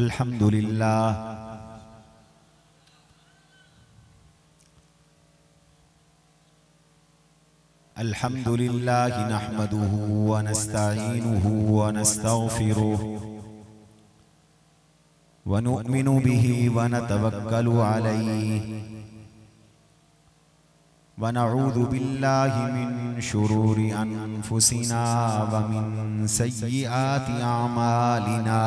अल्हम्दुलिल्लाह अल्हम्दुलिल्लाह नहमदुहु व नस्तईनुहु व नस्तगफिरुहु व नु'मिनु बिही व नतवक्कलु अलैहि व नऊज़ु बिल्लाहि मिन शुरूरि अनफुसिना व मिन सय्यिआति अमालिना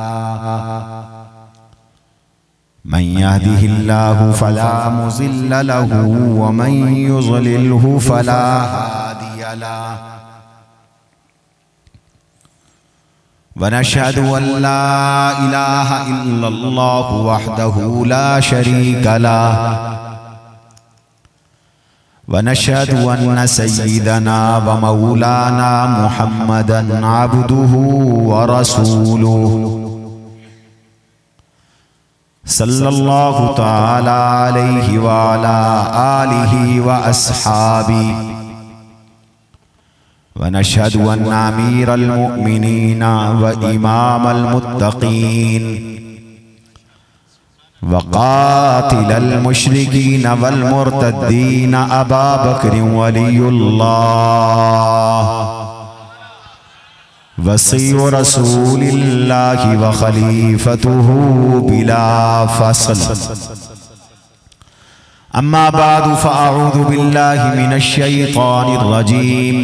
मन यहदिहिल्लाहु फला मुज़िल्ल लहु व मन युज़लिल्हु फला हादिय लहु व नशहदु अन ला इलाहा इल्लल्लाहु वहदहु ला शरीका लहु व नशहदु अन्न सय्यिदना व मौलाना मुहम्मदन अब्दुहु व रसूलुहु सल्लल्लाहु तआला अलैहि व अला आलिहि व अस्हाबिहि व नशहदु अन्न अमीरल मुमिनीन व इमामल मुत्तकीन व क़ातिलल मुशरिकीन वल मुर्तद्दीन अबा बकर वलियुल्लाह वसीउ रसूलिल्लाहि व खलीफतुहु बिला फ़स्ल अम्मा बादु फ़अऊज़ु बिल्लाहि मिनश शैतानिर रजीम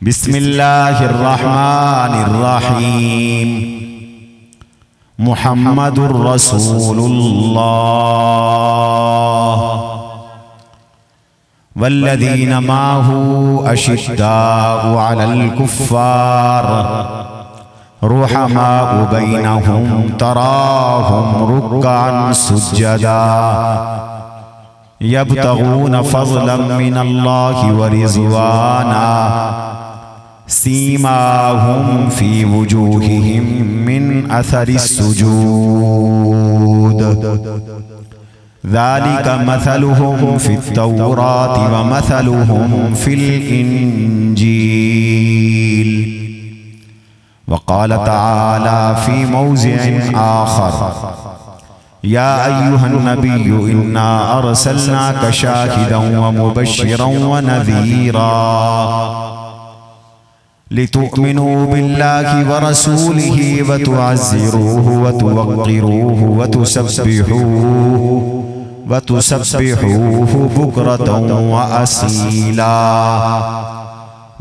बिस्मिल्लाहिर रहमानिर रहीम मुहम्मदुर रसूलुल्लाह वल्लज़ीना माहु अशिद्दाउ अलल कुफ़्फ़ार रुहमाउ बैनहुम तराहुम रुक्कान सुज्जदा यब्तगून फ़ज़लन मिनल्लाहि व रिज़वाना सीमाहुम फी वुजूहिहिम मिन अथरिस सुजूद ज़ालिका मसलुहुम फित तौराति व मसलुहुम फिल इंजील व क़ाल तआला फी मौज़िइन आख़र या अय्युहन नबिय्यु इन्ना अर्सलनाका शाहिदन व मुबश्शिरन व नज़ीरा लितुअ्मिनू बिल्लाहि व रसूलिहि व तुअज़्ज़िरूहु व तुवक़्क़िरूहु व तुसब्बिहूहु बुक्रतन व असीला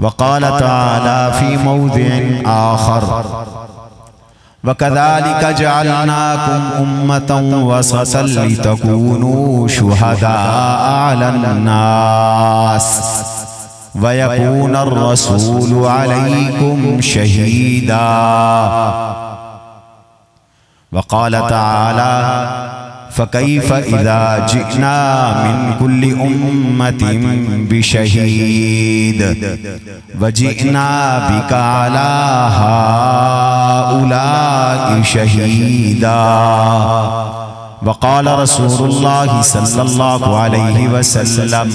व क़ाल तआला फी मौज़िइन आख़र व कज़ालिक जअलनाकुम उम्मतन वसतन लितकूनू शुहदाअ अलन नास व यकूनर रसूलु अलैकुम शहीदा व क़ाल तआला फ़कैफ़ इज़ा जिअना मिन कुल्लि उम्मतिन बिशहीद व जिअना बिका अला हाउलाइ शहीदा व क़ाल रसूलुल्लाहि सल्लल्लाहु अलैहि वसल्लम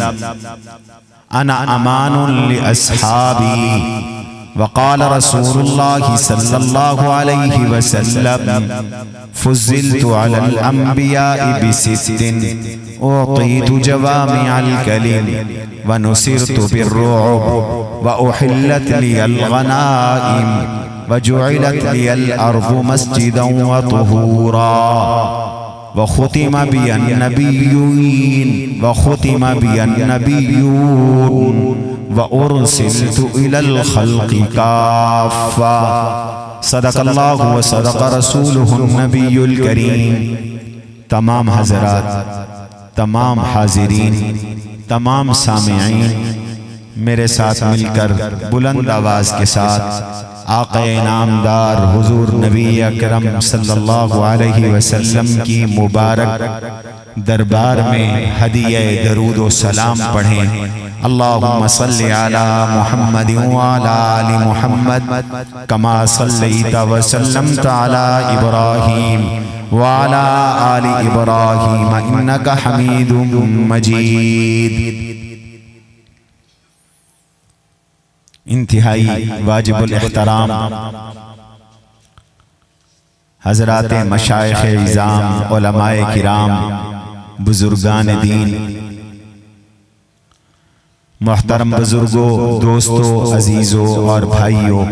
अना अमानुन लि अस्हाबी व क़ाल रसूलुल्लाहि सल्लल्लाहु अलैहि वसल्लम फ़ुज़्ज़िलतु अलल अंबिया'i बिसित्तिन उअतीतु जवामिअल कलिम व नुसिरतु बिर्रुअब व उहिल्लत लियल गनाइम व जुइलत लियल अर्ज़ु मस्जिदन व तुहूरा व ख़ुतिम बियन नबिय्यून व ख़ुतिम बियन नबिय्यून व उरसिलतु इलल ख़ल्क़ि काफ़्फ़ा सदक़ल्लाहु व सदक़ रसूलुहुन नबियुल करीम। तमाम हज़रात, तमाम हाज़िरीन, तमाम सामिईन मेरे साथ मिलकर बुलंद आवाज़ के साथ आक़ाए नामदार हुज़ूर नबी अकरम सल्लल्लाहु अलैहि वसल्लम की मुबारक दरबार में हदिया दरूद व सलाम पढ़ें। अल्लाहुम्मा सल्लि अला मुहम्मद व अला आलि मुहम्मद कमा सल्लैता व सल्लमता अला इब्राहीम व अला आलि इब्राहीम इन्नका हमीदुम मजीद। इंतहाई वाजिबुल एहतराम हज़रात मशाइख़ इज़ाम, उलमाए किराम, बुजुर्गान दीन, मोहतरम बुजुर्गों, दोस्तों, अजीज़ों और भाइयों,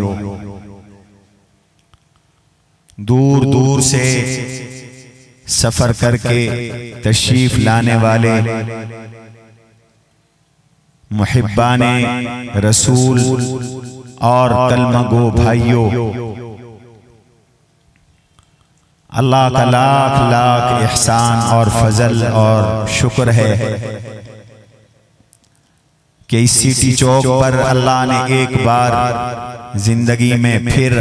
दूर दूर से सफ़र करके तशरीफ़ लाने वाले मुहिब्बाने रसूल और कलमा गो भाइयों, अल्लाह का लाख लाख एहसान और फजल और शुक्र है कि इस सिटी चौक पर अल्लाह ने एक बार जिंदगी में फिर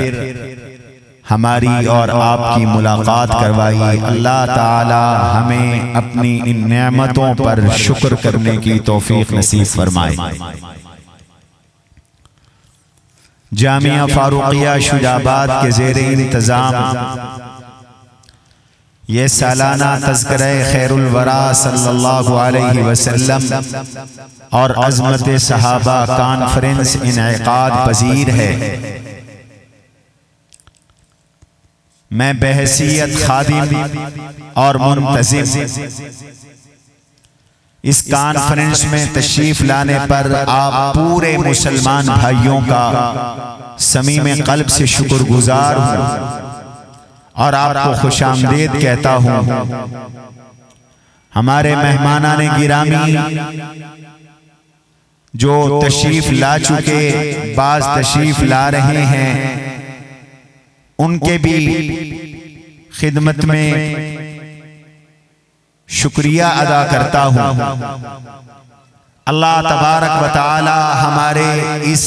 हमारी और आपकी मुलाकात करवाई। अल्लाह ताला हमें अपनी इन नेमतों पर शुक्र करने की तौफीक नसीब फरमाए। जामिया फारूकिया शुजाबाद के ज़ेरे इंतज़ाम ये सालाना तज़किरा खैरुल वरा सल्लल्लाहु अलैहि वसल्लम और अज़मत सहाबा कॉन्फ्रेंस इनेकाद पजीर है। मैं बहसीयत खादिम और मुंतज़िम इस कॉन्फ्रेंस में तशरीफ लाने पर आप पूरे मुसलमान भाइयों का समीम क़ल्ब से शुक्रगुजार हूँ और आपको खुशामदीद कहता हूँ। हमारे मेहमानाने गिरामी जो तशरीफ ला चुके, बाज तशरीफ ला रहे हैं, उनके भी खिदमत में शुक्रिया अदा करता हूँ। अल्लाह तबारक व तआला हमारे इस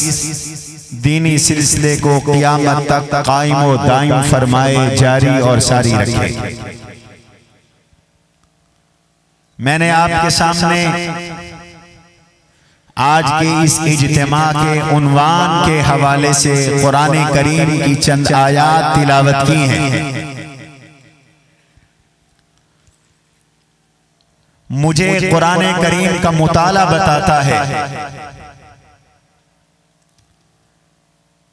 दीनी सिलसिले को क़यामत तक कायम व दायम फरमाए, जारी और सारी रखे। मैंने आपके सामने आज के इस इज्तिमा के उन्वान के हवाले से कुरान करीम की चंद आयात तिलावत की हैं। मुझे कुरान करीम का मुताला बताता है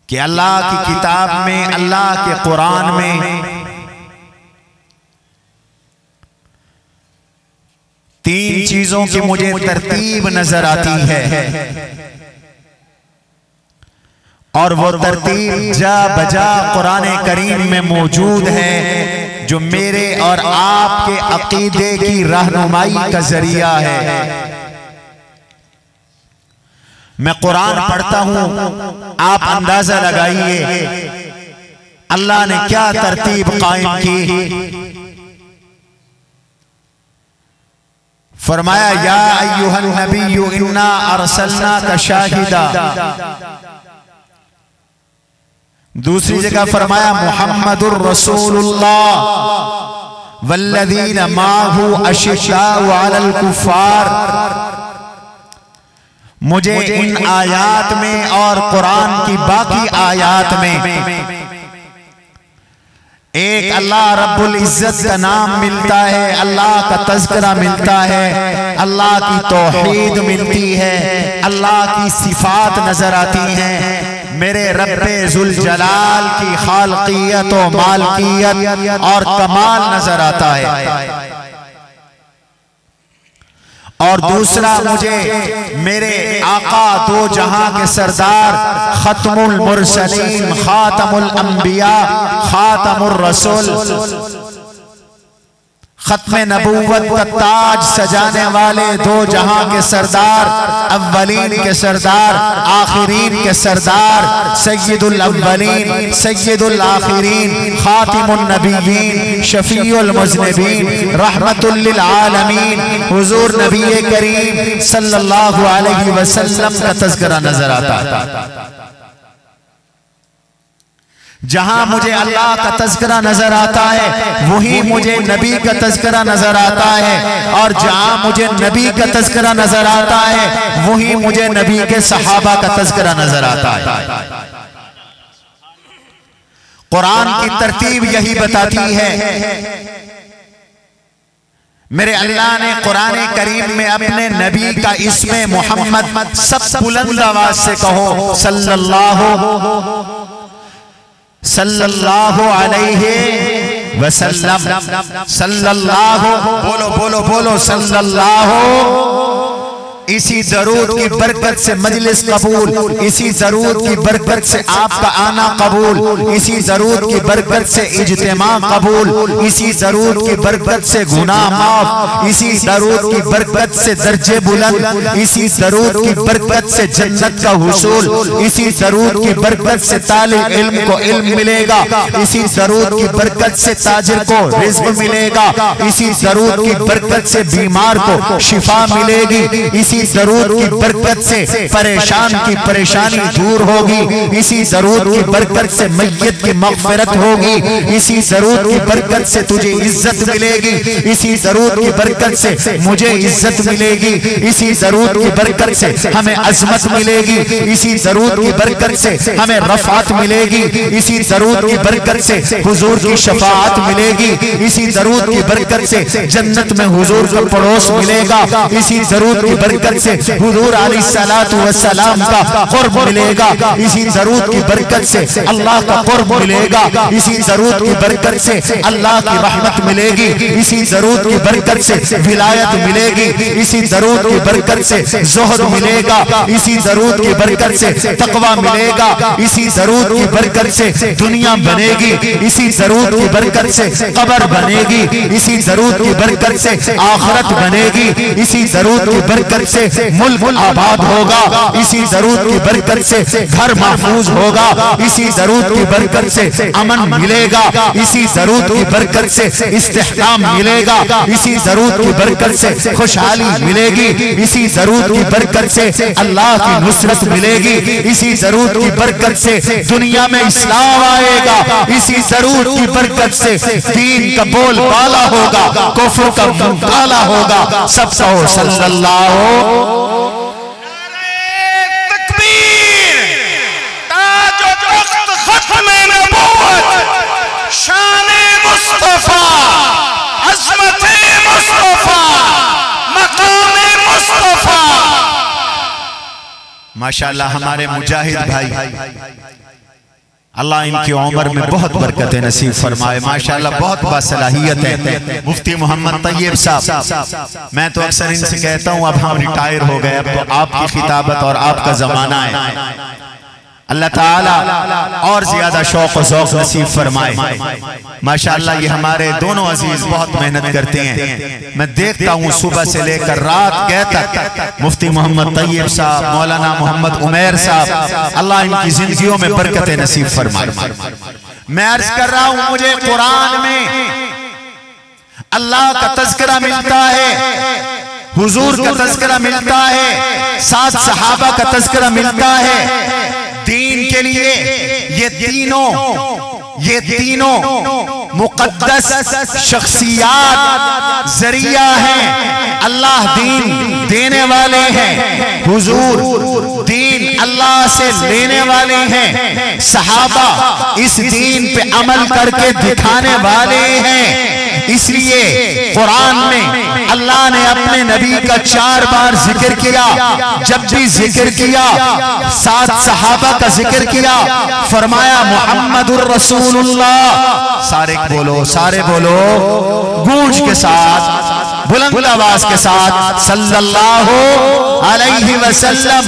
कि अल्लाह की किताब में, अल्लाह के कुरान में तीन चीजों की मुझे तरतीब नजर आती है और वो तरतीब जा बजा कुरान करीम में मौजूद है, जो मेरे और आपके अकीदे की रहनुमाई का जरिया है। मैं कुरान पढ़ता हूं, आप अंदाजा लगाइए अल्लाह ने क्या तरतीब कायम की। फरमाया या अय्युहन नबिय्यु इन्ना अरसलनाका शाहिदा। दूसरी जगह फरमाया मुहम्मदुर रसूलुल्लाह वल्लज़ीना माहू अशिद्दाउ अलल कुफ्फार। मुझे इन आयात में और कुरान की बाकी आयात में एक अल्लाह रब्बुल इज्जत का नाम मिलता है, अल्लाह का तज़किरा मिलता है, अल्लाह की तौहीद मिलती है, अल्लाह की सिफात नजर आती हैं। मेरे रब्बे जुल जलाल की खालकियत और मालकियत और कमाल नजर आता है। और दूसरा मुझे मेरे आका दो जहां के सरदार खत्मुल मुरसलीन, खातमुल अंबिया, खातमुर रसूल, खत्म नबूवत का ताज सजाने वाले दो जहां के सरदार, अव्वलीन के सरदार, आखिरीन के सरदार, सय्यदुल अव्वलीन सय्यदुल आखिरीन, खातिमुन नबिय्यीन, शफीउल मुज़निबीन, रहमतुल लिल आलमीन हुजूर नबी करीम सल्लल्लाहु अलैहि वसल्लम का तज़किरा नजर आता है। जहां मुझे अल्लाह का तज़किरा नजर आता है वहीं मुझे नबी का तज़किरा नजर आता है, और जहां मुझे नबी का तज़किरा नजर आता है वहीं मुझे नबी के सहाबा का तज़किरा नजर आता है। कुरान की तरतीब यही बताती है। मेरे अल्लाह ने कुरान करीम में अपने नबी का इसमें मोहम्मद सब बुलंद आवाज से कहो सल्लल्लाहु अलैहि वसल्लम। सल्लल्लाहु, बोलो बोलो बोलो सल्लल्लाहु। इसी दरूद की बरकत से मजलिस कबूल, इसी दरूद की बरकत से आपका आना कबूल, इसी दरूद की बरकत से इज्तिमा कबूल, इसी दरूद की बरकत से गुनाह माफ, इसी दरूद की बरकत से दर्जे बुलंद, इसी दरूद की बरकत से जन्नत का हुसूल, इसी दरूद की बरकत से तालिब इल्म को इल्म मिलेगा, इसी दरूद की बरकत से ताजिर को रिज़्क मिलेगा, इसी दरूद की बरकत से बीमार को शिफा मिलेगी, इसी दरूद की बरकत से परेशान की परेशानी दूर होगी, इसी दरूद की बरकत से मैयत की मग़फ़िरत होगी, इसी दरूद की बरकत से तुझे इज्जत मिलेगी, इसी दरूद की बरकत से मुझे इज्जत मिलेगी, इसी दरूद की बरकत से हमें अज़मत मिलेगी, इसी दरूद की बरकत से हमें रफ़ात मिलेगी, इसी दरूद की बरकत से हुजूर की शफ़ाअत मिलेगी, इसी दरूद की बरकत से जन्नत में हुजूर का पड़ोस मिलेगा, इसी दरूद की बरकत से हुजूर अलैहिस्सलातु वस्सलाम का क़ुर्ब मिलेगा, इसी दरूद की बरकत से अल्लाह का क़ुर्ब मिलेगा, इसी दरूद की बरकत से अल्लाह की रहमत मिलेगी, इसी दरूद की बरकत से विलायत मिलेगी, इसी दरूद की बरकत से ज़ुहद मिलेगा, इसी दरूद की बरकत से तक़वा मिलेगा, इसी दरूद की बरकत से दुनिया बनेगी, इसी दरूद की बरकत से कब्र बनेगी, इसी दरूद की बरकत से आखिरत बनेगी, इसी दरूद की बरकत से मुल्क आबाद होगा, इसी दरूद की बरकत से घर महफूज होगा, इसी दरूद की बरकत से अमन मिलेगा, इसी दरूद की बरकत से इस्तेहकाम मिलेगा, इसी दरूद की बरकत से खुशहाली मिलेगी, इसी दरूद की बरकत से अल्लाह की नुसरत मिलेगी, इसी दरूद की बरकत से दुनिया में इस्लाम आएगा, इसी दरूद की बरकत से दीन का बोल बाला होगा, कुफ्र का मुकाला होगा। सब कहो सल्लल्लाहु तकबीर। ताज तख्त खत्म नबूवत, शान मुस्तफा, अज़मत मुस्तफा, मकाम मुस्तफा। माशाअल्लाह हमारे मुजाहिद भाई, अल्लाह इनकी उम्र में बहुत बरकत नसीब फरमाए। माशाअल्लाह बहुत बासलाहियत है। मुफ्ती मोहम्मद तैयब साहब, मैं तो अक्सर इनसे कहता हूँ अब हम रिटायर हो गए, अब तो आपकी खिताबत और आपका जमाना है। अल्लाह ताला और ज्यादा शौक और ज़ौक़ नसीब फरमाए। माशाअल्लाह ये हमारे दोनों अजीज बहुत मेहनत करते हैं। मैं देखता हूँ सुबह से लेकर रात गए तक मुफ्ती मोहम्मद तैयब साहब, मौलाना मोहम्मद उमैर साहब, अल्लाह इनकी जिंदगियों में बरकत नसीब फरमाए। मैं अर्ज कर रहा हूँ, मुझे कुरान में अल्लाह का तज़किरा मिलता है, हुजूर का तज़किरा मिलता है, सात सहाबा का तज़किरा मिलता है। दीन के लिए ये तीनों मुक़द्दस शख्सियात जरिया हैं। अल्लाह दीन देने वाले हैं, हुजूर दीन अल्लाह से लेने वाले हैं, सहाबा इस दीन पे अमल करके दिखाने वाले हैं। इसलिए कुरान में अल्लाह ने अपने नबी का 4 बार जिक्र किया। जब भी जिक्र किया, 7 सहाबा का जिक्र किया, फरमाया मुहम्मदुर रसूलुल्लाह। सारे बोलो गूंज के साथ, बुलंद आवाज के साथ, सल्लल्लाहु अलैहि वसल्लम।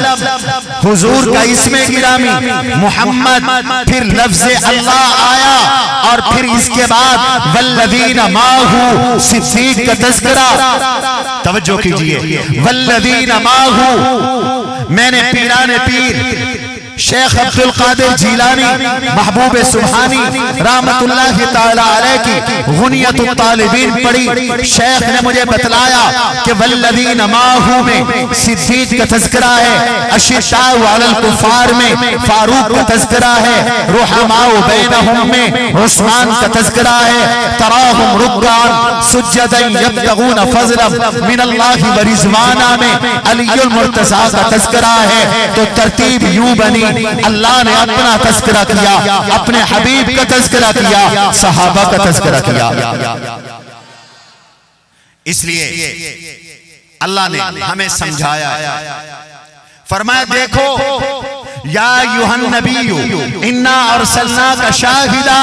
हुजूर का इसमें गिरामी मुहम्मद, फिर लफ्ज़े अल्लाह आया और फिर इसके बाद वल्लज़ीना माहू, सिद्दीक का तज़किरा। तवज्जो कीजिए, वल्लज़ीना माहू। मैंने पीराने पीर शेख अब्दुल कादिर जीलानी महबूब सुब्हानी रहमतुल्लाहि ताला अलैह की गुनियतुत तालिबीन पढ़ी। शेख ने मुझे बतलाया कि वल्लज़ीना माहू में सिद्दीक का तज़किरा है, अशिद्दाउ अलल कुफ़ार में फारूक का तज़किरा है, रुहमाउ बैनहुम में उस्मान का तज़किरा है, तराहुम रुक्कान सुज्जदन यब्तगून फज़लन मिनल्लाहि व रिज़वाना में अलीउल मुर्तज़ा का तज़किरा है। तो तरतीब यूं बनी, अल्लाह ने अपना तज़किरा किया, अपने हबीब का तज़किरा किया, सहाबा का तज़किरा किया। इसलिए अल्लाह ने हमें समझाया, फरमाया देखो या अय्युहन नबिय्यु इन्ना अरसलनाका शाहिदा।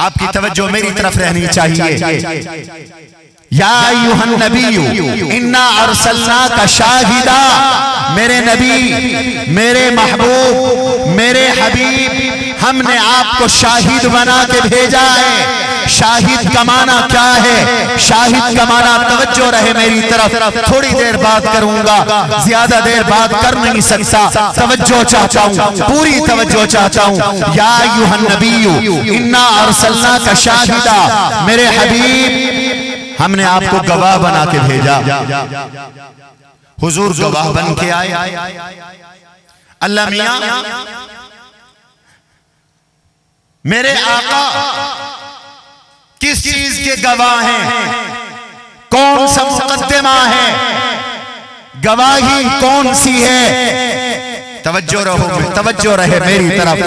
आपकी तवज्जो मेरी तरफ रहनी चाहिए। या अय्युहन नबिय्यु इन्ना अरसलनाका शाहिदा, मेरे नबी, मेरे महबूब, मेरे हबीब, हमने आपको शाहिद बना के भेजा है। शाहिद का माना क्या है? शाहिद का माना, तवज्जो रहे मेरी तरफ, थोड़ी देर बात करूंगा, ज्यादा देर बात कर नहीं सकता, तवज्जो चाहता हूं, पूरी तवज्जो चाहता हूं। या अय्युहन नबिय्यु इन्ना अरसलनाका शाहिदा, मेरे हबीब, हमने आपको गवाह बना के भेजा। हुजूर गवाह बन के आए। अल्लाह मियां मेरे आका किस चीज के गवाह हैं? कौन सा मुकद्दमा है? गवाही कौन सी है? तवज्जो रहे मेरी तरफ।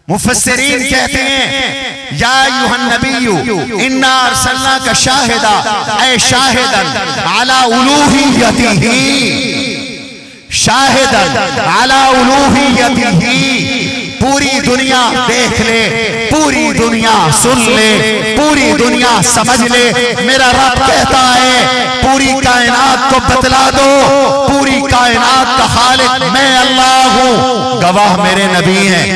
मुफस्सिरीन कहते हैं या अय्युहन नबिय्यु इन्ना अरसलनाका शाहिदा, ऐ शाहिदन अला उलूहियतिही, शाहिदन अला उलूहियतिही। पूरी दुनिया देख ले, पूरी दुनिया सुन ले, पूरी दुनिया समझ ले, मेरा रब कहता है पूरी कायनात को बतला दो, पूरी कायनात का खालिक मैं अल्लाह हूं। गवाह मेरे नबी हैं।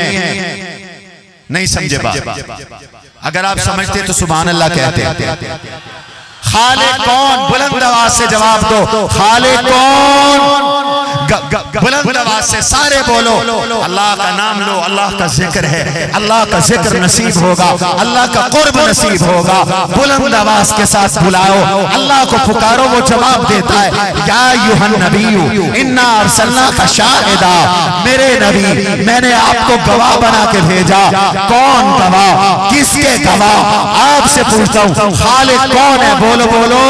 नहीं समझे बात? अगर आप समझते तो सुभान अल्लाह कहते। खालिक कौन? बुलंद आवाज से जवाब दो। खालिक कौन? बुलंद आवाज से सारे बोलो। अल्लाह का नाम लो, अल्लाह का जिक्र है, अल्लाह का जिक्र नसीब होगा, अल्लाह का कुर्ब नसीब होगा। बुलंद आवाज के साथ बुलाओ, अल्लाह को पुकारो, वो जवाब देता है। या अय्युहन नबिय्यु इन्ना अरसलनाका शाहिदा, मेरे नबी, मैंने आपको गवाह बना के भेजा। कौन गवाह? किसके गवाह? आपसे पूछता हूं, खालिक कौन है? बोलो बोलो।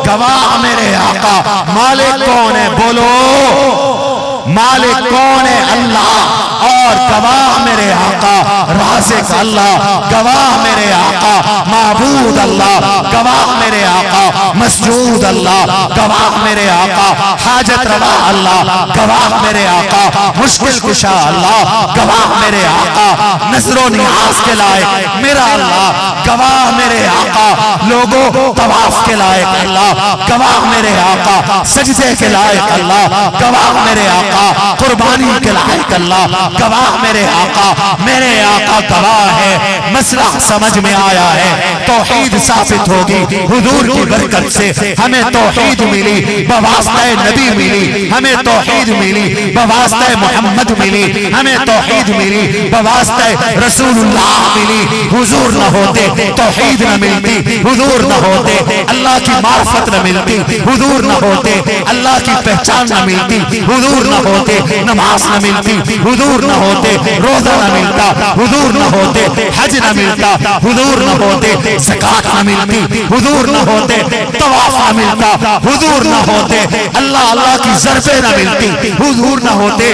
गवाह मेरे आका। मालिक कौन है? बोलो। मालिक कौन है? अल्लाह। और गवाह मेरे आका राज़िक अल्लाह, गवाह मेरे आका माबूद अल्लाह, गवाह मेरे आका मसजूद अल्लाह, गवाह मेरे आका हाजत रवा अल्लाह, गवाह मेरे आका मुश्किल कुशा अल्लाह, गवाह मेरे आका नजरो नियाज के लायक मेरा अल्लाह, गवाह मेरे आका लोगों तवाफ के लायक अल्लाह, गवाह मेरे आका सजदे के लायक अल्लाह, गवाह मेरे आका कुर्बानी के लायक अल्लाह, गवाह मेरे आका गवाह है। मसला समझ में आया है, तौहीद साबित होगी हुजूर की बरकत से। हमें तौहीद मिली, बवास्ते नबी मिली, हमें तौहीद मिली, बवास्ते मोहम्मद मिली, हमें तौहीद मिली, बवास्ते रसूलुल्लाह मिली। हुजूर न होते तौहीद न मिलती, हुजूर न होते अल्लाह की मार्फत न मिलती, हुजूर न होते अल्लाह की पहचान न मिलती, हुजूर न होते नमाज न मिलती, हुजूर न होते रोजा न मिलता, हुजूर न होते हज न मिलता, हुजूर न होते ज़कात न मिलती, हुजूर न होते तवाफ न मिलता, हुजूर न होते अल्लाह अल्लाह की ज़रबे न मिलती, हुजूर न होते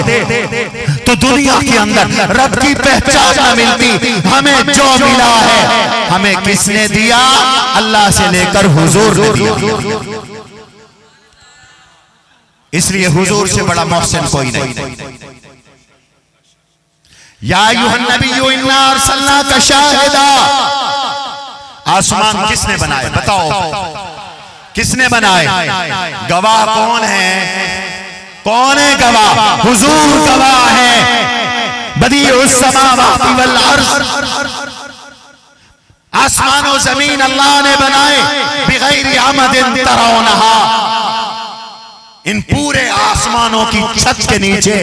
तो दुनिया के अंदर रब की पहचान न मिलती। हमें जो मिला है हमें किसने दिया? अल्लाह से लेकर हुजूर ने दिया। इसलिए हुजूर से बड़ा मोहसिन कोई नहीं। या अय्युहन नबिय्यु इन्ना अरसलनाका शाहिदा। आसमान किसने बनाए? बताओ किसने बनाए? गवाह कौन है? कौन है गवाह? हुजूर गवाह है। बदीउस समावाति वल अर्ज़, आसमान और जमीन अल्लाह ने बनाए बिगैर अमदिन तरौनहा। इन पूरे आसमानों की छत के नीचे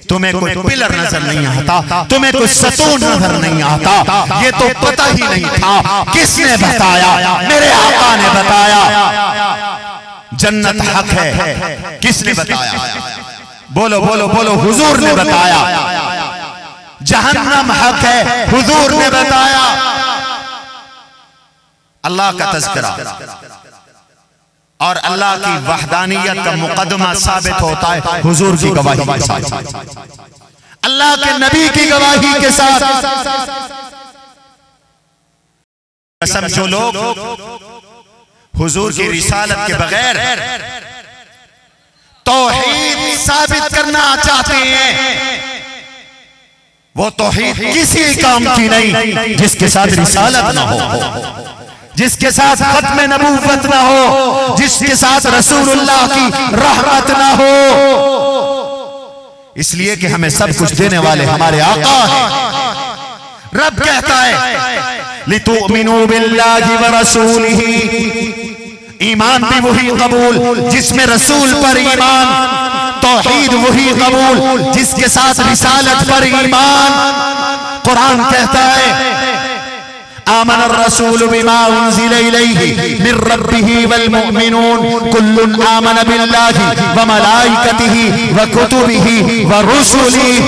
तुम्हें कोई पिलर नजर नहीं आता, तुम्हें कोई सतून नजर नहीं आता। ये तो पता ही नहीं था। किसने बताया? मेरे आका ने बताया। जन्नत हक है, किसने बताया? बोलो बोलो बोलो। हुजूर ने बताया। जहन्नम हक है, हुजूर ने बताया। अल्लाह का तज़किरा और अल्लाह की वहदानियत का मुकदमा साबित होता है हुजूर की गवाही के साथ, अल्लाह के नबी की गवाही के साथ। कसम जो लोग हुजूर की रिसालत के बगैर तौहीद साबित करना चाहते हैं, वो तौहीद किसी काम की नहीं जिसके साथ रिसालत ना हो, जिसके साथ खत्म नबूवत ना हो, जिसके साथ रसूलुल्लाह की रहमत ना हो। इसलिए कि हमें सब कुछ देने वाले हमारे आका हैं। रब कहता है लितुमिनु बिल्लाहि व रसूलिही, ईमान भी वही कबूल जिसमें रसूल पर ईमान, तौहीद वही कबूल जिसके साथ रिसालत पर ईमान। कुरान कहता है आमन रसूल बिमा उन्ज़िला इलैहि मिर रब्बिही वल मुमिनून कुल्लुन आमन बिल्लाहि व मलाइकतिही व कुतुबिही व रुसुलिही।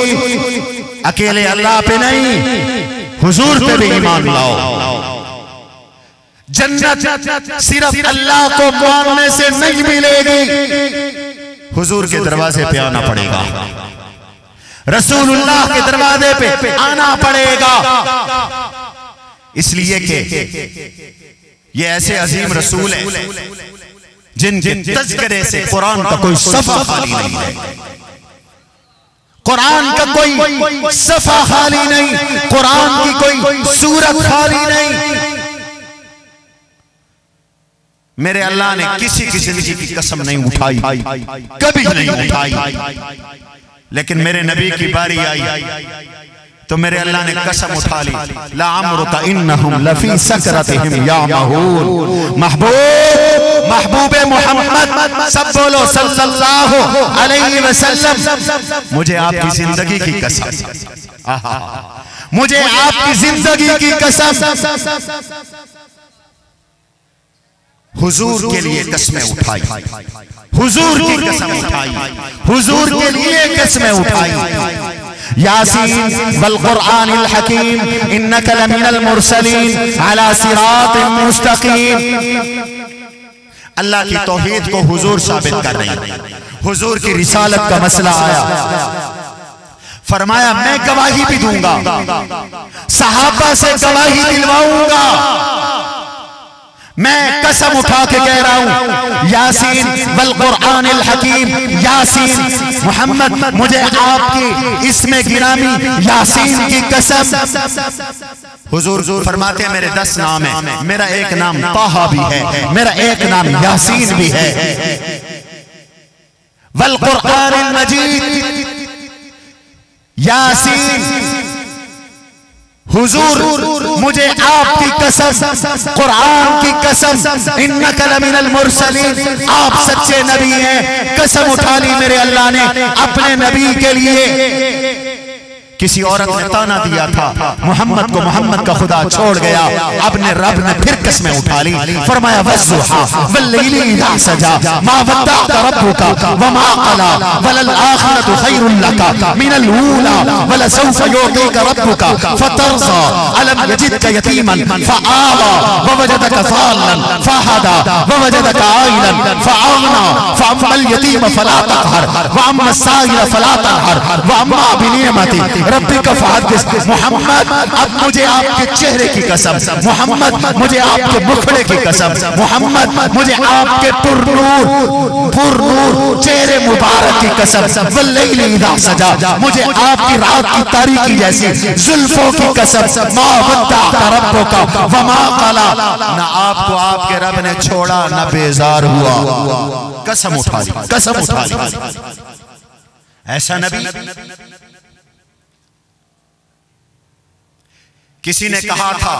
अकेले अल्लाह पे नहीं, हुजूर पे भी ईमान लाओ। जन्नत सिर्फ अल्लाह को मानने से नहीं मिलेगी, हुजूर के दरवाजे पे आना पड़ेगा, रसूलुल्लाह के दरवाजे पे आना पड़ेगा। इसलिए कि ये ऐसे अजीम रसूल हैं जिनके तज़किरे से कुरान का कोई सफ़ा खाली नहीं है, कुरान का कोई सफ़ा खाली नहीं, कुरान की कोई सूरत खाली नहीं। मेरे अल्लाह ने किसी की जिंदगी की कसम नहीं उठाई, कभी नहीं उठाई, लेकिन मेरे नबी की बारी आई तो मेरे अल्लाह ने कसम उठा ली, ला अमरुका इन्नहुम लफी सकरतिहिम यामहून। महबूब, महबूबे मोहम्मद, सब बोलो सल्लल्लाहु अलैहि वसल्लम, मुझे आपकी जिंदगी की कसम, मुझे आपकी जिंदगी की कसम, हुजूर के लिए कसमें उठाई, हुजूर की कसम उठाई, हुजूर के लिए कसमें उठाई। यासीन वल कुरआनिल हकीम इन्नका लमिनल मुरसलीन अला सिरातिन मुस्तकीम। अल्लाह की तौहीद को हुजूर साबित कर रही है। हुजूर की रिसालत का मसला आया, फरमाया मैं गवाही भी दूंगा, सहाबा से गवाही दिलवाऊंगा। मैं कसम उठा के कह रहा हूं, यासीन वल कुरआनिल हकीम, यासीन मोहम्मद, मुझे आपकी इसमें गिरामी यासीन की कसम। हुजूर फरमाते हैं मेरे 10 नाम है, मेरा एक नाम ताहा भी है, मेरा एक नाम यासीन भी है। वल कुरआनिल मजीद, यासीन, हुजूर मुझे आपकी कसम, कुरान की कसम, इन्नका लमिनल मुरसलीन, आप सच्चे नबी हैं। कसम उठा ली मेरे अल्लाह ने अपने नबी के लिए। किसी औरत ने ताना दिया था, मोहम्मद को मोहम्मद का खुदा छोड़ गया, अपने रब ने फिर कसमें उठा ली, फरमाया वज़्ज़ुहा वल्लैलि इज़ा सजा मा वद्दअका रब्बुका व मा क़ला वलल आखिरतु खैरुल लका मिनल ऊला वलसौफ़ युअतीका रब्बुका फतरज़ा अलम यजिदका यतीमन फ़आवा व वजदका ज़ाल्लन फ़हदा व वजदका आइलन फ़अग़ना फ़अम्मल यतीम फ़ला तक़हर व अम्मा साइल फ़ला तनहर व अम्मा बिनिअमति रब्बिका फहद्दिस। मोहम्मद, अब मुझे आपके चेहरे की कसम, मोहम्मद मुझे आपके मुखड़े की कसम, मोहम्मद मुझे आपके पुरनूर चेहरे मुबारक की कसम, वल्लैलि इज़ा सजा, मुझे आपकी रात की तारीकी जैसी जुल्फों की कसम, मा वद्दअका रब्बुका व मा क़ला, ना आपको आपके रब ने छोड़ा ना बेजार हुआ। कसम उठा ली, कसम उठा ली। ऐसा नबी। किसी ने कहा था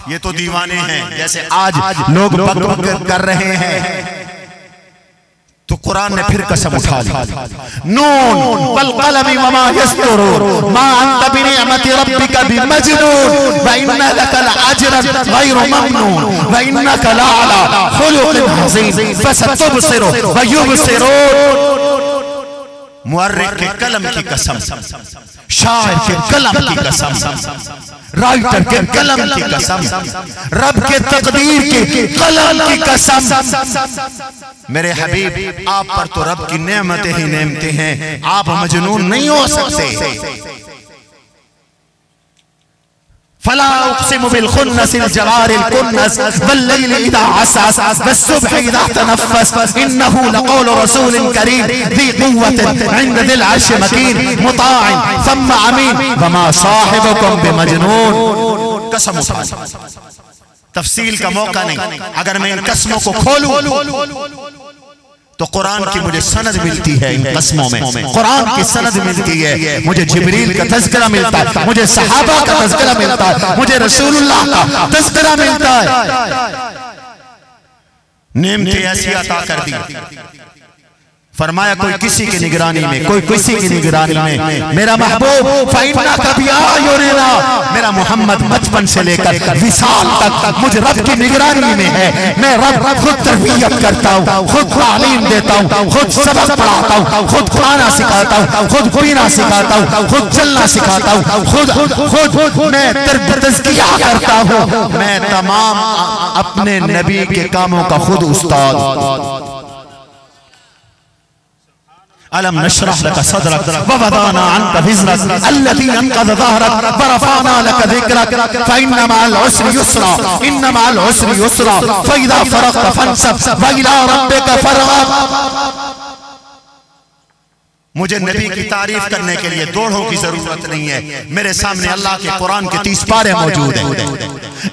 ये तो दीवाने हैं, जैसे आज लोग बक कर रहे हैं, तो कुरान ने फिर कसम उठा ली, नून वल क़लमी वमा यस्तुरून मा अंत बिनिअमति रब्बिका बिमजनून व इन्ना लका लअजरन गैर ममनून व इन्नका लअला खुलुक़िन अज़ीम फसतुबसिरु व युबसिरून। मुअर्रिख के कलम की कसम, शायर के कलम की कसम, राइटर के कलम की कसम, रब के तकदीर के कलम की कसम। मेरे हबीब, आप पर तो रब की नेमतें ही नेमतें हैं, आप मजनून नहीं हो सकते। फला उक़सिमु बिल खुन्नसिल जवारिल कुन्नस वल्लैलि इज़ा असअस वस्सुब्हि इज़ा तनफ़्फ़स इन्नहु लक़ौलु रसूलिन करीम ज़ी क़ुव्वतिन इंद ज़िल अर्शि मकीन मुताअन सम्मा अमीन वमा साहिबुकुम बिमजनून। कसम उठा, तफसील का मौका नहीं। अगर मैं इन कसमों को खोलूं तो कुरान की मुझे सनद मिलती है, इन कस्मों में कुरान की सनद मिलती है। मुझे जिब्रील का तज़किरा मिलता है, मुझे सहाबा का तज़किरा मिलता है, मुझे रसूलुल्लाह का तज़किरा मिलता है। नेमतें ऐसी अता कर दी, फरमाया कोई किसी की निगरानी में, कोई किसी की निगरानी में। मेरा महबूब फ़इन्नका बिअयुनिना, मेरा मोहम्मद बचपन से लेकर विसाल तक मुझे रब की निगरानी में है। मैं रब खुद तरबियत करता हूँ, खुद तालीम देता हूँ, खुद सबक पढ़ाता हूँ, खुद खाना सिखाता हूँ, खुद पीना सिखाता हूँ, खुद चलना सिखाता हूँ, खुद मैं तज़किया करता हूँ। मैं तमाम अपने नबी के कामों का खुद उस्ताद। अलम नशरह लक सदरक व वदाना अन्का विज़रक अल्लज़ी अनक़ज़ ज़हरक व रफ़अना लक ज़िक्रक फ़इन्न मअल उसरि युस्रा इन्न मअल उसरि युस्रा फ़इज़ा फ़रग़्त फ़ंसब व इला रब्बिक फ़रग़ब। मुझे नबी की तारीफ करने के लिए दौड़ों की जरूरत नहीं है। मेरे सामने अल्लाह के कुरान के 30 पारे मौजूद हैं।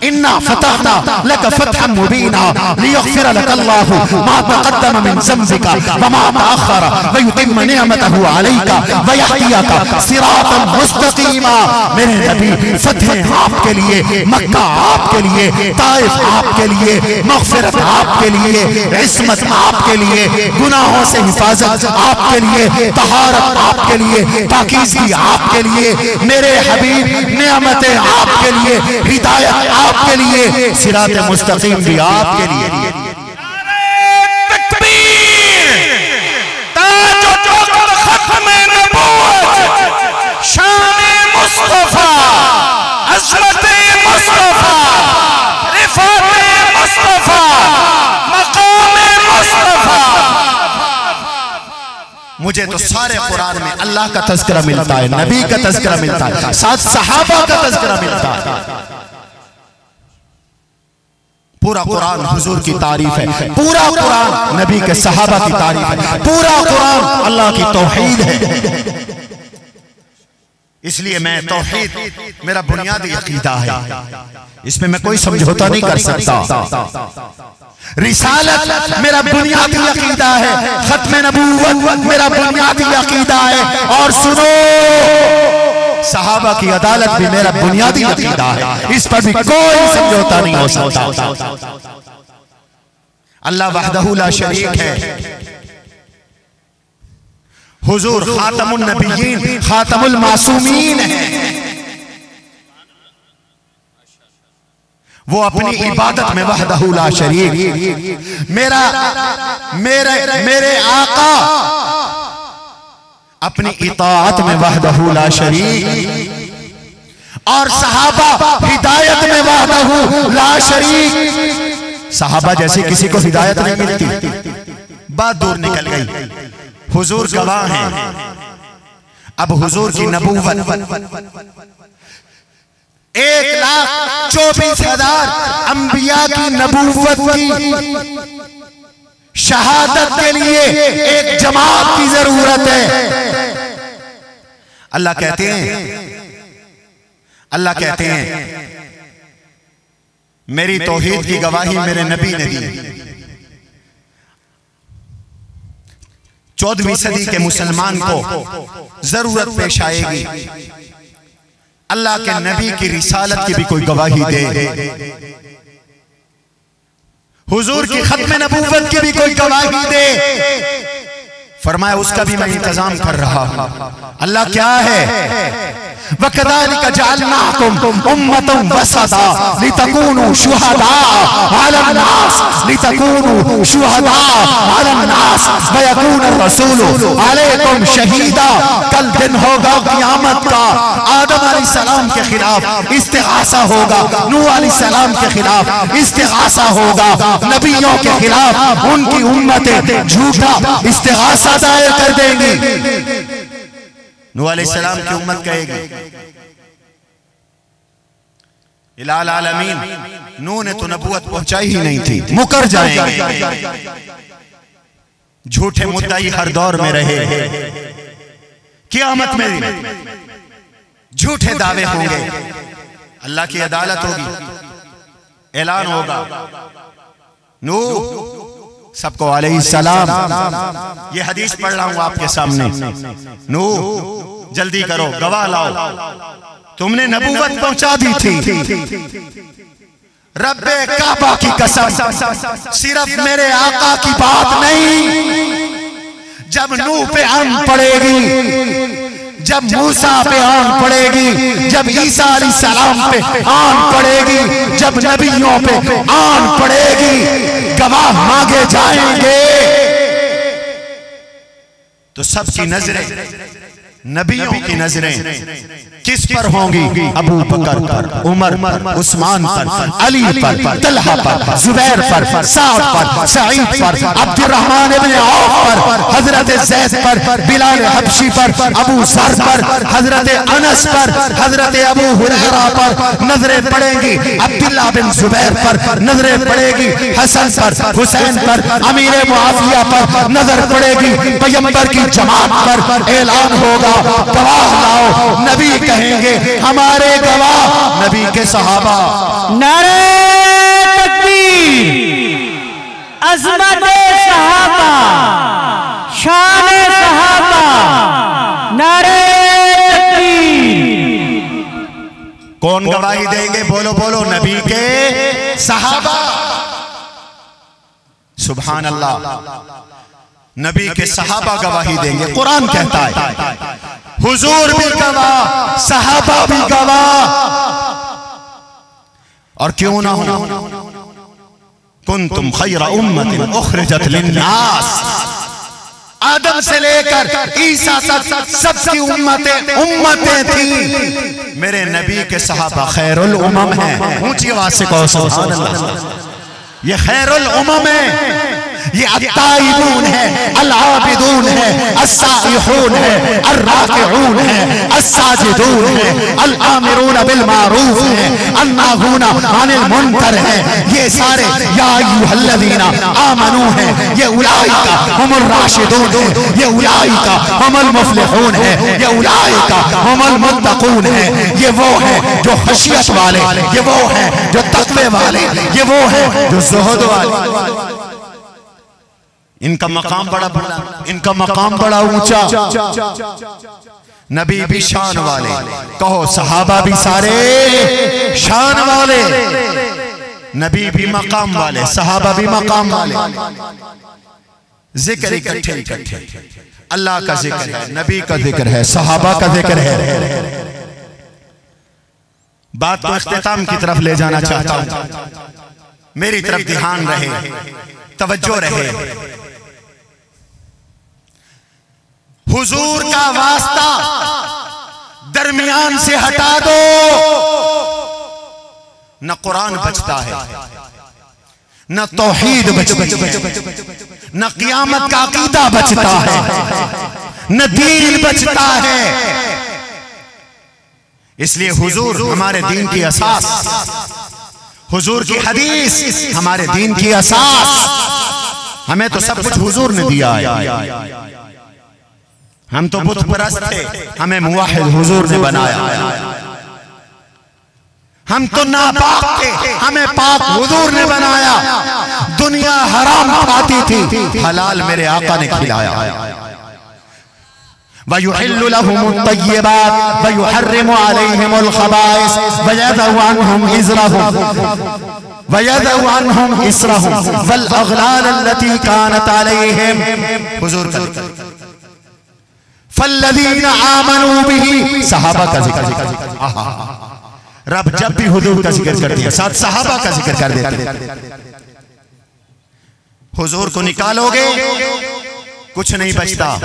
इन्ना फतहना लक फतहन मुबीना लियग़फ़िर लक अल्लाहु मा तक़द्दम मिन ज़म्बिका व मा तअख़्ख़र व युतिम्म निअमतहु अलैका व यहदियका सिरातन मुस्तक़ीमा। मेरे नबी फतह आपके लिए, मक्का आपके लिए, ताइफ आपके लिए, मग़फ़िरत आपके लिए, इस्मत आपके लिए, गुनाहों से हिफाजत आपके लिए, तहारत आपके लिए, पाकीज़गी आपके लिए, मेरे हबीब नेमतें आपके लिए, हिदायत आपके लिए, सिरात मुस्तकीम भी आपके लिए। तकबीर, ताज ख़त्म नबूवत, शान मुस्तफ़ा, अज़मत मुस्तफ़ा, रिफ़ात मुस्तफ़ा, मक़ाम मुस्तफ़ा। मुझे तो सारे कुरान में अल्लाह का तज़किरा मिलता है, नबी का तज़किरा मिलता है, साथ सहाबा का तज़किरा मिलता है। पूरा कुरान हुजूर की तारीफ है, पूरा कुरान नबी के सहाबा की तारीफ है, पूरा कुरान अल्लाह की तौहीद है। इसलिए मैं तौहीद मेरा बुनियादी अकीदा है, इसमें मैं कोई समझौता नहीं कर सकता। रिसालत मेरा बुनियादी अकीदा है, खत्म नबूवत मेरा बुनियादी अकीदा है, और सुनो सहाबा की अदालत भी मेरा बुनियादी अकीदा है। इस पर भी कोई समझौता नहीं हो सकता। अल्लाह वहदहू ला शरीक है। हुजूर खातमुन नबिय्यीन, खातमुल मासूमीन है। वो अपनी इबादत में वहदहू ला शरीक, मेरे आका अपनी इताअत में वहदहू ला शरीक, और सहाबा हिदायत में वहदहू ला शरीक। सहाबा जैसे किसी को हिदायत नहीं मिलती। बात दूर निकल गई, हुजूर गवाह हैं। अब हुजूर की नबूवत 1,24,000 अंबिया की नबूवत की शहादत के लिए एक जमात की जरूरत है। अल्लाह कहते हैं मेरी तौहीद की गवाही मेरे नबी ने दी। 14वीं सदी के मुसलमान को जरूरत पेश आएगी अल्लाह के नबी की रिसालत की भी कोई गवाही दे, हुजूर की खत्म नबूवत की भी कोई गवाही दे। फरमाया उसका भी मैं इंतजाम कर रहा हूं। अल्लाह क्या है? वकदालिका जअलनाकुम उम्मतन वसता लितकूनु शुहदा अलन नास, लितकूनु शुहदा अलन नास व यकून रसूलु अलैकुम शहीदा। कल दिन होगा क़यामत का, आदम अलैहिस्सलाम के खिलाफ इस्तिग़ासा होगा, नूह अलैहिस्सलाम के खिलाफ इस्तिग़ासा होगा, नबियों के खिलाफ उनकी उम्मतें झूठा इस्तिग़ासा दायर कर देंगी। नूह अलैहिस्सलाम की उम्मत कहेगी इलाल आलमीन नूह ने तो नबूवत पहुंचाई ही नहीं थी, मुकर जाएंगे। झूठे मुद्दाई हर दौर में रहे, क़यामत में झूठे दावे होंगे, अल्लाह की अदालत होगी, ऐलान होगा। नूह सबको अलैहिस्सलाम, ये हदीस पढ़ रहा हूं आपके सामने, नूह जल्दी करो, गवाह लाओ, तुमने नबूवत पहुंचा दी थी। रब्बे काबा की कसम, सिर्फ मेरे आका की बात नहीं, जब नूह पे आन पड़ेगी, जब मूसा पे आन पड़ेगी, जब ईसा अलैहिस्सलाम पे आन पड़ेगी, जब नबियों पे आन पड़ेगी, गवाह मांगे जाएंगे तो सबकी नजरें, नबियों की नजरें किस पर होंगी? अबू बकर पर, उमर पर, उस्मान पर, अली पर, तलहा पर, जुबैर पर, साद पर, सईद पर, अब्दुर्रहमान इब्न औफ पर, हजरत ज़ैद पर, बिलाल हबशी पर, अबू ज़र पर, हजरत अनस पर, हजरत अबू हुरैरा पर नजरें पड़ेंगी, अब्दुल्लाह बिन जुबैर पर नजरें पड़ेगी, हसन पर, हुसैन पर, अमीर मुआविया पर नजर पड़ेगी, पैगंबर की जमात पर ऐलान होगा, गवाह लाओ। नबी कहेंगे हमारे गवाह नबी के सहाबा। नारे तकबीर, अज़मत सहाबा, शान सहाबा, नारे तकबीर। कौन गवाही देंगे? बोलो बोलो, नबी के सहाबा। सुभान अल्लाह, नबी के सहाबा गवाही देंगे। कुरान कहता है हुजूर भी गवाह, सहाबा भी गवाह, और क्यों ना हो, कुंतुम खैरा उम्मतिन उखरिजत लिन्नास, आदम से लेकर ईसा तक सबकी उम्मतें थी, मेरे नबी के सहाबा खैरुल उमम हैं। ऊंची आवाज से कहो सुभान अल्लाह। ये खैरुल उमम है, ये अत्ताइबून है, अल-आबिदून है, अस्साइहून है, अर्राकिऊन है, अस्साजिदून है, अल-आमिरून बिल मारूफ है, अन्नाहूना अनिल मुनकर है। ये सारे या अय्युहल्लज़ीना आमनू है, ये उलाइका हुमुर राशिदून है, ये उलाइका हुमुल मुफ्लिहून है, ये उलाइका हुमुल मुत्तकून है। ये वो है जो खशियत वाले, ये वो है जो तक़वे वाले, ये वो है जो ज़ुहद वाले। इनका मकाम बड़ा बड़ा, इनका मकाम बड़ा ऊंचा। नबी भी शान वाले, कहो सहाबा भी सारे शान वाले, नबी भी मकाम वाले, सहाबा भी मकाम वाले। जिक्र इकट्ठे इकट्ठे, अल्लाह का जिक्र है, नबी का जिक्र है, सहाबा का जिक्र है। बात को इख्तिताम की तरफ ले जाना चाहता हूं, मेरी तरफ ध्यान रहे, तवज्जो रहे। हुजूर का वास्ता दरमियान से हटा दो, न कुरान बचता है, न तौहीद बचती है, न क़यामत का अकीदा बचता है, न दीन बचता है। इसलिए हुजूर हमारे दीन की असास, हुजूर की हदीस हमारे दीन की असास। हमें तो सब कुछ हुजूर ने दिया है, हम तो बुत परस्त थे, हमें मुवाहिद हुजूर ने बनाया। हम तो नापाक थे, हमें पाक हुजूर ने बनाया। दुनिया हराम खाती थी, हलाल मेरे आका ने खिलाया। वयुहिल्लु लहुमुत तय्यिबात वयुहर्रिमु अलैहिमुल खबाइस वयदउ अन्हुम इज़रहुम वल अग़लाल अल्लती कानत अलैहिम। हुजूर का फल्लज़ीना आमनू बिही, सहाबा का जिक्र। रब जब भी हुजूर का जिक्र करती है साथ सहाबा का जिक्र कर देते हैं। हुजूर को निकालोगे कुछ नहीं बचता,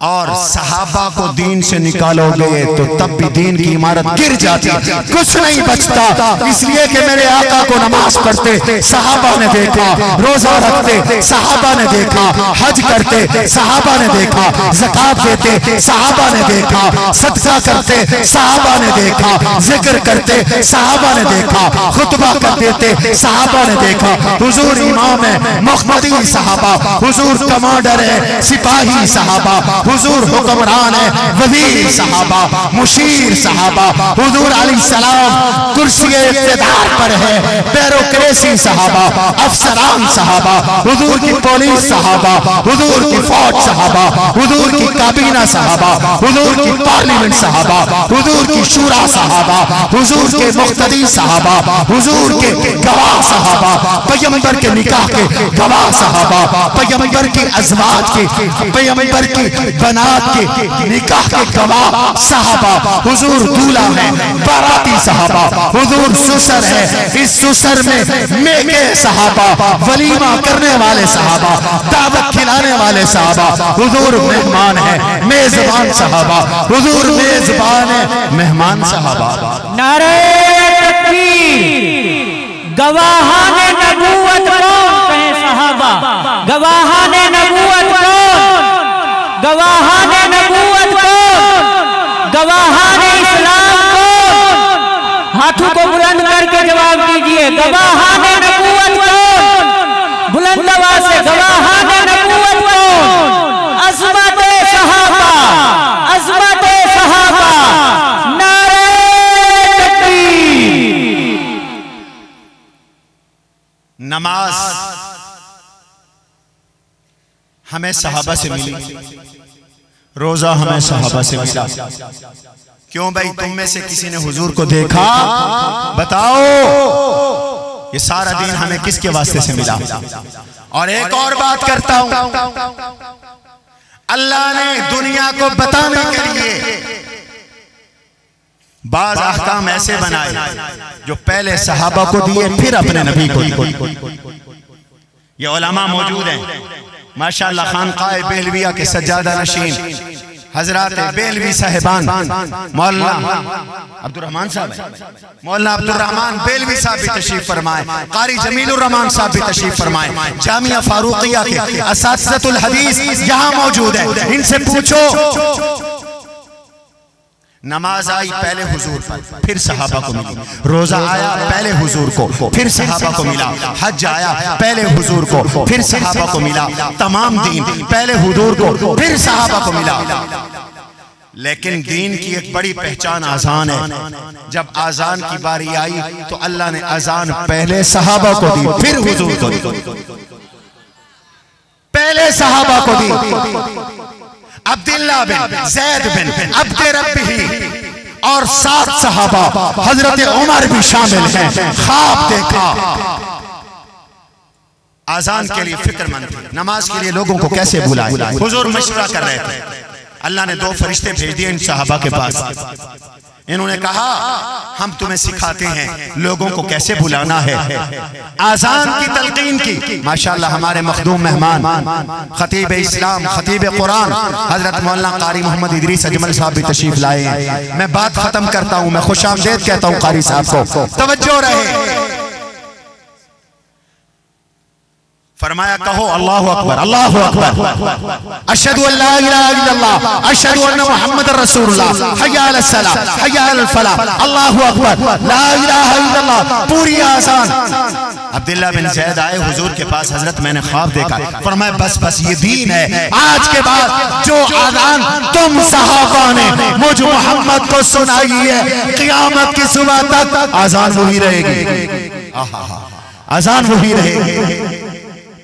और सहाबा को दीन से निकालोगे तो तब भी दीन की इमारत गिर जाती, कुछ नहीं बचता। इसलिए कि मेरे आका को नमाज पढ़ते सहाबा ने देखा, रोजा रखते सहाबा ने देखा, हज करते सहाबा ने देखा, ज़कात देते सहाबा ने देखा, सदका करते सहाबा ने देखा, जिक्र करते सहाबा ने देखा, खुतबा कर देते सहाबा ने देखा। हुजूर इमाम है, मुक़्तदी सहाबा, हुजूर कमांडर है, सिपाही सहाबा, हुजूर हुक्मरान है, वज़ीर सहाबा, मुशीर सहाबा, हुजूर अलैहिस्सलाम कुर्सी इक़्तिदार पर है, ब्यूरोक्रेसी सहाबा, अफसरान सहाबा, हुजूर की पुलिस सहाबा, हुजूर की फौज सहाबा, हुजूर की काबीना सहाबा, हुजूर की पार्लियामेंट सहाबा, हुजूर की शूरा सहाबा, हुजूर के मुक़्तदी सहाबा, हुजूर के गवाह सहाबा, पैगंबर के निकाह के गवाह सहाबा, पैगंबर की अज़वाज के, पैगंबर की बनात के निकाह के गवाह सहाबा, हुजूर दूल्हा है, बाराती सहाबा, हुजूर सुसर है, इस सुसर में मेके सहाबा, वलीमा करने वाले सहाबा, दावत खिलाने वाले सहाबा, हुजूर मेहमान है, मेजबान सहाबा, हुजूर मेजबान है, मेहमान सहाबा। नारे तकबीर, गवाहाने नबूवत कौन कहे सहाबा, गवाहाने नबूवत कौन, गवाहाने नबूवत कौन, गवाहाने इस्लाम कौन, हाथों को बुलंद करके जवाब दीजिए, गवाहाने नबूवत कौन, बुलंद आवाज से गवाहाने नबूवत कौन, अज़मत सहाबा, अज़मत सहाबा, नारे तकबीर। नमाज हमें सहाबा से मिली, रोजा हमें सहाबा से मिला। क्यों भाई, तुम में से किसी ने हुजूर को देखा? बताओ, ये सारा दिन हमें किसके वास्ते से मिला? और एक और बात करता हूं, अल्लाह ने दुनिया को बताने के लिए बाज अहकाम ऐसे बनाए जो पहले सहाबा को दिए, फिर अपने नबी को दिए। ये उलमा मौजूद हैं माशाअल्लाह, खानकाए बेलविया के सज्जादा नशीन हजरात बेलवी साहिबान, मौलाना अब्दुर्रहमान साहब, मौलाना अब्दुर्रहमान बेलवी साहब भी तशरीफ फरमाए, कारी जमीलुर रहमान साहब भी तशरीफ फरमाए, जामिया फारूकिया के असातिज़ातुल हदीस यहाँ मौजूद है। इनसे पूछो, नमाज आई पहले हुजूर पर, फिर सहाबा को मिली, रोजा आया पहले हुजूर को, फिर सहाबा को मिला, हज आया पहले हुजूर को, फिर सहाबा को मिला, तमाम दीन पहले हुजूर को, फिर सहाबा को मिला। लेकिन दीन की एक बड़ी पहचान आजान है। जब आजान की बारी आई तो अल्लाह ने आजान पहले सहाबा को दी, फिर हुजूर को दी, पहले सहाबा को दी। अब्दुल्लाह बिन ज़ैद बिन अब्द रब्बिही और 7 सहाबा, हजरत उमर भी शामिल हैं, ख्वाब देखा। आजान के लिए फिक्रमंद थे, नमाज के लिए लोगों को कैसे बुलाएं। हुजूर मशवरा कर रहे थे, अल्लाह ने 2 फरिश्ते भेज दिए इन सहाबा के पास। इन्होंने कहा, हम तुम्हें सिखाते हैं लोगों को कैसे बुलाना है। आजान की तलकीन की माशाअल्लाह हमारे मखदूम मेहमान खतीब इस्लाम, खतीब कुरान हजरत मौलाना कारी मोहम्मद इदरीस अजमल साहब भी तशरीफ लाए हैं। मैं बात खत्म करता हूं, मैं खुशामदीद कहता हूं कारी साहब को, तवज्जो रहे। फरमाया, कहो अल्लाहु अकबर, अल्लाहु अकबर, अशहदु अल्ला इलाहा इल्लल्लाह, अशहदु अन्ना मुहम्मदर रसूलुल्लाह, हय्या अलस सलाह, हय्या अलल फलाह, अल्लाहु अकबर, ला इलाहा इल्लल्लाह, पूरी आजान। अब्दुल्लाह बिन ज़ैद आए हुजूर के पास, हजरत मैंने ख्वाब देखा। फरमाया, बस बस ये दीन है, आज के बाद जो आजान तुम सहाबा ने मुझ मोहम्मद को सुनाई है, क़यामत की सुबह तक आजान वही रहेगी, आजान वही रहेगी।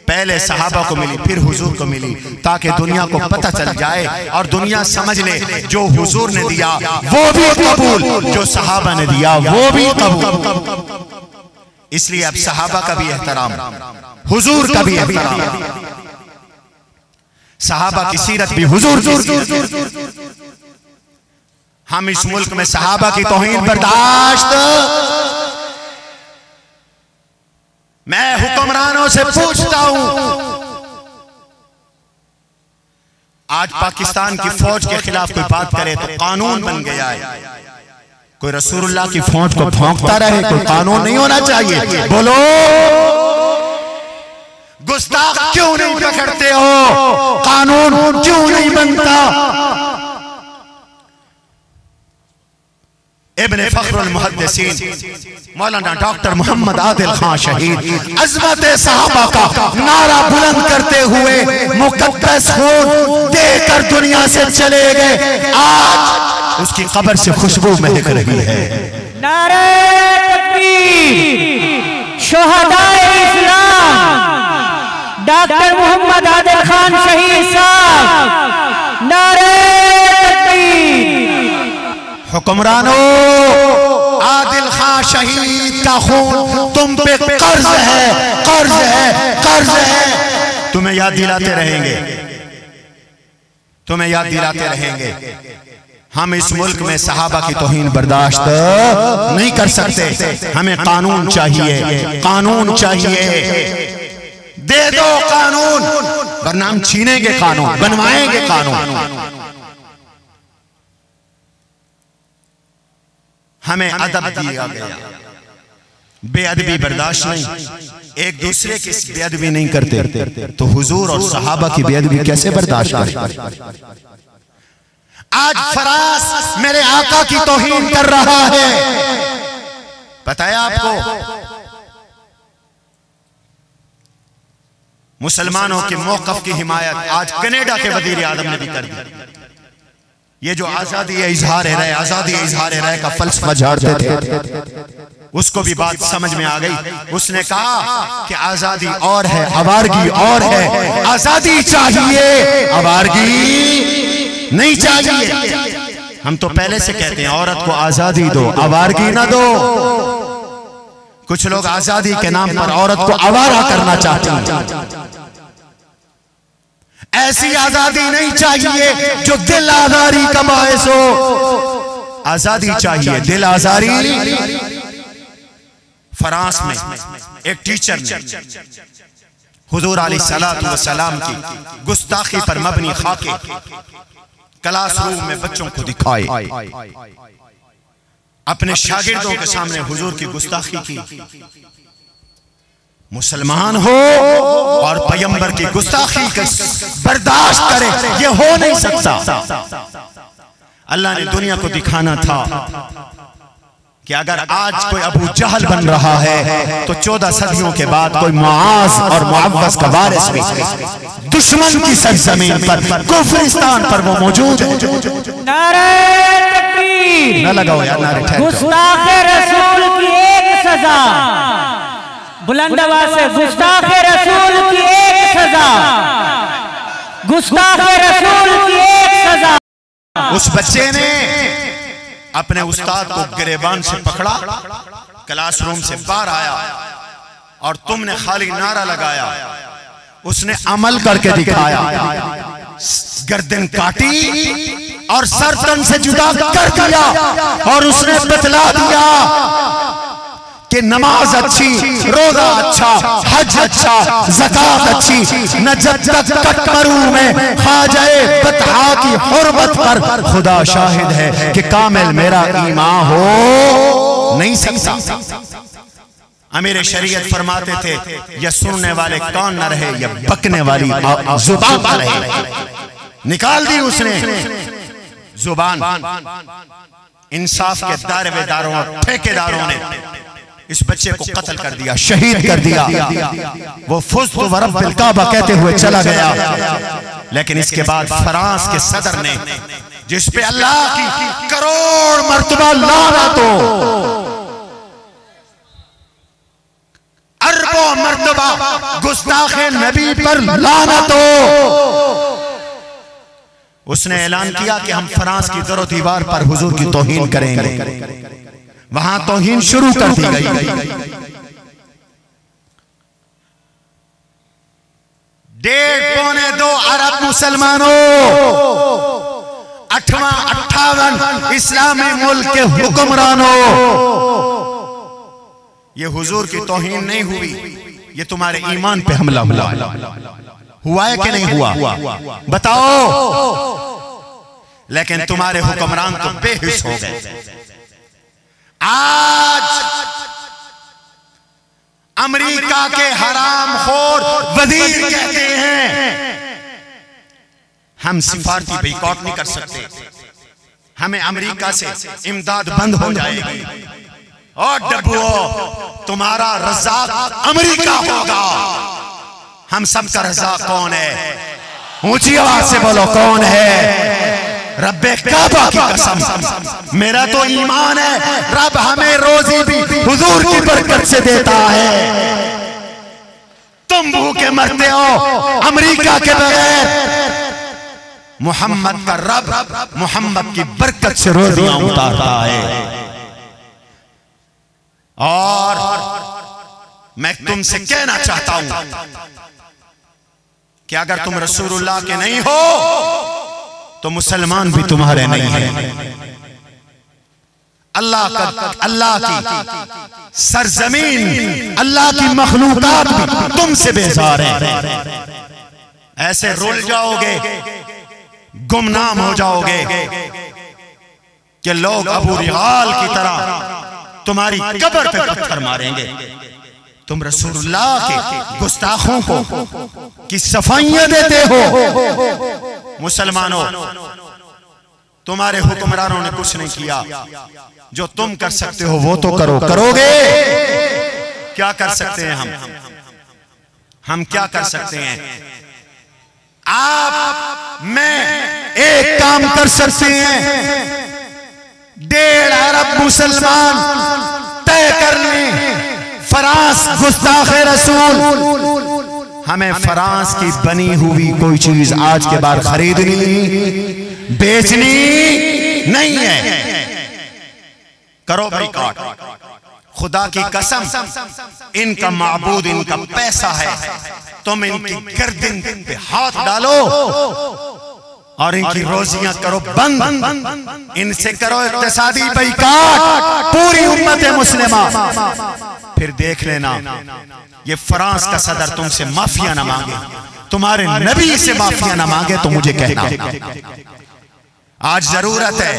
पहले सहाबा को मिली, फिर हुजूर को मिली, ताकि दुनिया को पता चल जाए और दुनिया समझ ले जो हुजूर ने दिया वो भी कबूल, जो सहाबा ने दिया वो भी कबूल। इसलिए अब सहाबा का भी एहतराम, हुजूर का भी एहतराम, सहाबा की सीरत भी हुजूर की सीरत। हम इस मुल्क में सहाबा की तौहीन बर्दाश्त। मैं हुक्मरानों से पूछता हूं, आज पाकिस्तान की फौज के खिलाफ कोई बात करे तो कानून बन गया है। कोई रसूलुल्लाह की फौज को भौंकता रहे, कोई कानून नहीं होना चाहिए। बोलो गुस्ताख क्यों नहीं पकड़ते हो? कानून क्यों नहीं बनता? इब्ने फख्रुल मुहद्दिसीन मौलाना डॉक्टर मोहम्मद आदिल खान शहीद अज़मत सहाबा का नारा बुलंद करते हुए मुक़द्दस खून देकर दुनिया से चले गए। आज उसकी कब्र से खुशबू महक रही है। नारे तकबीर। शुहदाए इस्लाम डॉक्टर मोहम्मद आदिल खान शहीद साहब, नारे तकबीर। हुक्मरानों, आदिल खान शहीद का खून तुम पे कर्ज है, कर्ज है, कर्ज है। तुम्हें याद दिलाते रहेंगे, तुम्हें याद दिलाते रहेंगे। हम इस मुल्क में सहाबा की तौहीन बर्दाश्त नहीं कर सकते। हमें कानून चाहिए, कानून चाहिए। दे दो कानून, वरना हम छीनेंगे कानून, बनवाएंगे कानून। हमें अदब दिया गया, बेअदबी बर्दाश्त नहीं। एक दूसरे की बेअदबी नहीं करते तो हुजूर और सहाबा की बेअदबी कैसे बर्दाश्त करते? आज फरास मेरे आका की तौहीन कर रहा है। बताया आपको, मुसलमानों के मौक़िफ़ की हिमायत आज कनाडा के वज़ीर आज़म ने भी कर दी। ये जो आजादी इजहार राय, आजादी इजहार राय का फलसफा झाड़ते थे, उसको भी बात समझ में आ गई। उसने कहा कि आजादी और है, आवारगी और है। आजादी चाहिए, आवारगी नहीं चाहिए। हम तो पहले से कहते हैं औरत को आजादी दो, आवारगी ना दो। कुछ लोग आजादी के नाम पर औरत को आवारा करना चाहते हैं। ऐसी आजादी नहीं चाहिए जो दिल आजारी का बायस हो। आजादी चाहिए, दिल आजारी। फ्रांस में एक टीचर ने हुजूर अलैहिस्सलातु वस्सलाम की गुस्ताखी पर मबनी खाके क्लासरूम में बच्चों को दिखाए। अपने शागिर्दों के सामने हुजूर की गुस्ताखी की। मुसलमान हो और पैगंबर की गुस्ताखी बर्दाश्त करे, ये हो नहीं सकता। अल्लाह ने दुनिया को दिखाना था कि अगर आज कोई अबू जहल बन रहा है तो 14 सदियों के बाद कोई मुआज और मुअव्वज का वारिस भी दुश्मन की सरजमीन पर, कुफरिस्तान पर वो मौजूद है। नारे तकबीर। न लगाओ यार नारे। गुस्ताखे रसूल की एक सजा, बुलंद आवाज से, गुस्ताखे रसूल की एक सजा, गुस्ताखे रसूल की एक सजा। उस बच्चे ने अपने उस्ताद को गिरेबान से पकड़ा, क्लासरूम से बाहर आया और तुमने खाली नारा लगाया। उसने अमल करके दिखाया, गर्दन काटी और सर तन से जुदा कर दिया और उसने बतला दिया कि नमाज अच्छी, रोजा अच्छा, हज अच्छा, ज़कात अच्छी, न जब तक कटमरू में खा जाए बतहा की हुर्मत पर खुदा शाहिद है कि कामिल मेरा ईमान हो नहीं सकता। अमीर शरीयत फरमाते थे, यह सुनने वाले कान न रहे, यह बकने वाली जुबान न रहे। निकाल दी उसने जुबान। इंसाफ के दारों और ठेकेदारों ने इस बच्चे को कत्ल कर दिया, शहीद कर दिया। वो फुज़्तु व रब्बिल काबा कहते हुए चला गया। लेकिन इसके बाद फ्रांस के सदर ने, जिस पे अल्लाह की करोड़ मर्तबा लानत हो, अरबों मर्तबा गुस्ताखे नबी पर लानत हो, उसने ऐलान किया कि हम फ्रांस की दरो दीवार पर हुजूर की तौहीन करेंगे। वहां तौहीन शुरू कर दी गई। 1.5-2 अरब मुसलमानों 58 इस्लामी मुल्क के हुक्मरानों, ये हुजूर की तौहीन नहीं हुई, ये तुम्हारे ईमान पे हमला हुआ। हुआ है कि नहीं हुआ? बताओ। लेकिन तुम्हारे हुक्मरान तो बेहिस हो गए। आज अमेरिका के हरामखोर वजीर कहते हैं हम सिफारती बाइकॉट नहीं कर सकते, हमें अमेरिका से इमदाद बंद हो जाएगी। और डब्बुओ, तुम्हारा रज़ाक अमेरिका होगा। हम सबका रज़ाक कौन है? ऊंची आवाज से बोलो, कौन है? रब्बे काबा की कसम, मेरा तो ईमान है रब हमें रोजी भी हुजूर की बरकत से देता है। तुम भूखे मरते हो अमेरिका के बगैर, मोहम्मद का रब मोहम्मद की बरकत से रोजियां उतारता है। और मैं तुमसे कहना चाहता हूं कि अगर तुम रसूलुल्लाह के नहीं हो तो मुसलमान भी तुम्हारे नहीं है। अल्लाह की सरजमीन, अल्लाह की मखलूकात भी तुमसे बेजार है। ऐसे रुल जाओगे, गुमनाम हो जाओगे कि लोग अबू रिगाल की तरह तुम्हारी कब्र पे पत्थर मारेंगे। तुम रसूलुल्लाह के गुस्ताखों को की सफाइयां देते हो। मुसलमानों, तुम्हारे हुक्मरानों ने कुछ नहीं किया, जो तुम कर सकते हो वो तो करो। करोगे? क्या कर सकते हैं हम क्या कर सकते हैं? आप मैं एक काम कर सकते हैं, 1.5 अरब मुसलमान तय कर लें फ्रांस गुस्ताखे रसूल, हमें फ्रांस की बनी हुई कोई चीज आज के बाद खरीदनी बेचनी नहीं है। करो बाइकॉट। खुदा की कसम, इनका माबूद इनका पैसा है। तुम इनकी गर्दन पे हाथ डालो और इनकी रोजियां करो बंद। इनसे करो इक्तिसादी बाइकॉट, पूरी उम्मत मुस्लिमा। फिर देख लेना, ये फ्रांस का सदर तुमसे माफिया ना मांगे, तुम्हारे नबी से माफिया ना मांगे तो मुझे कहना। आज जरूरत है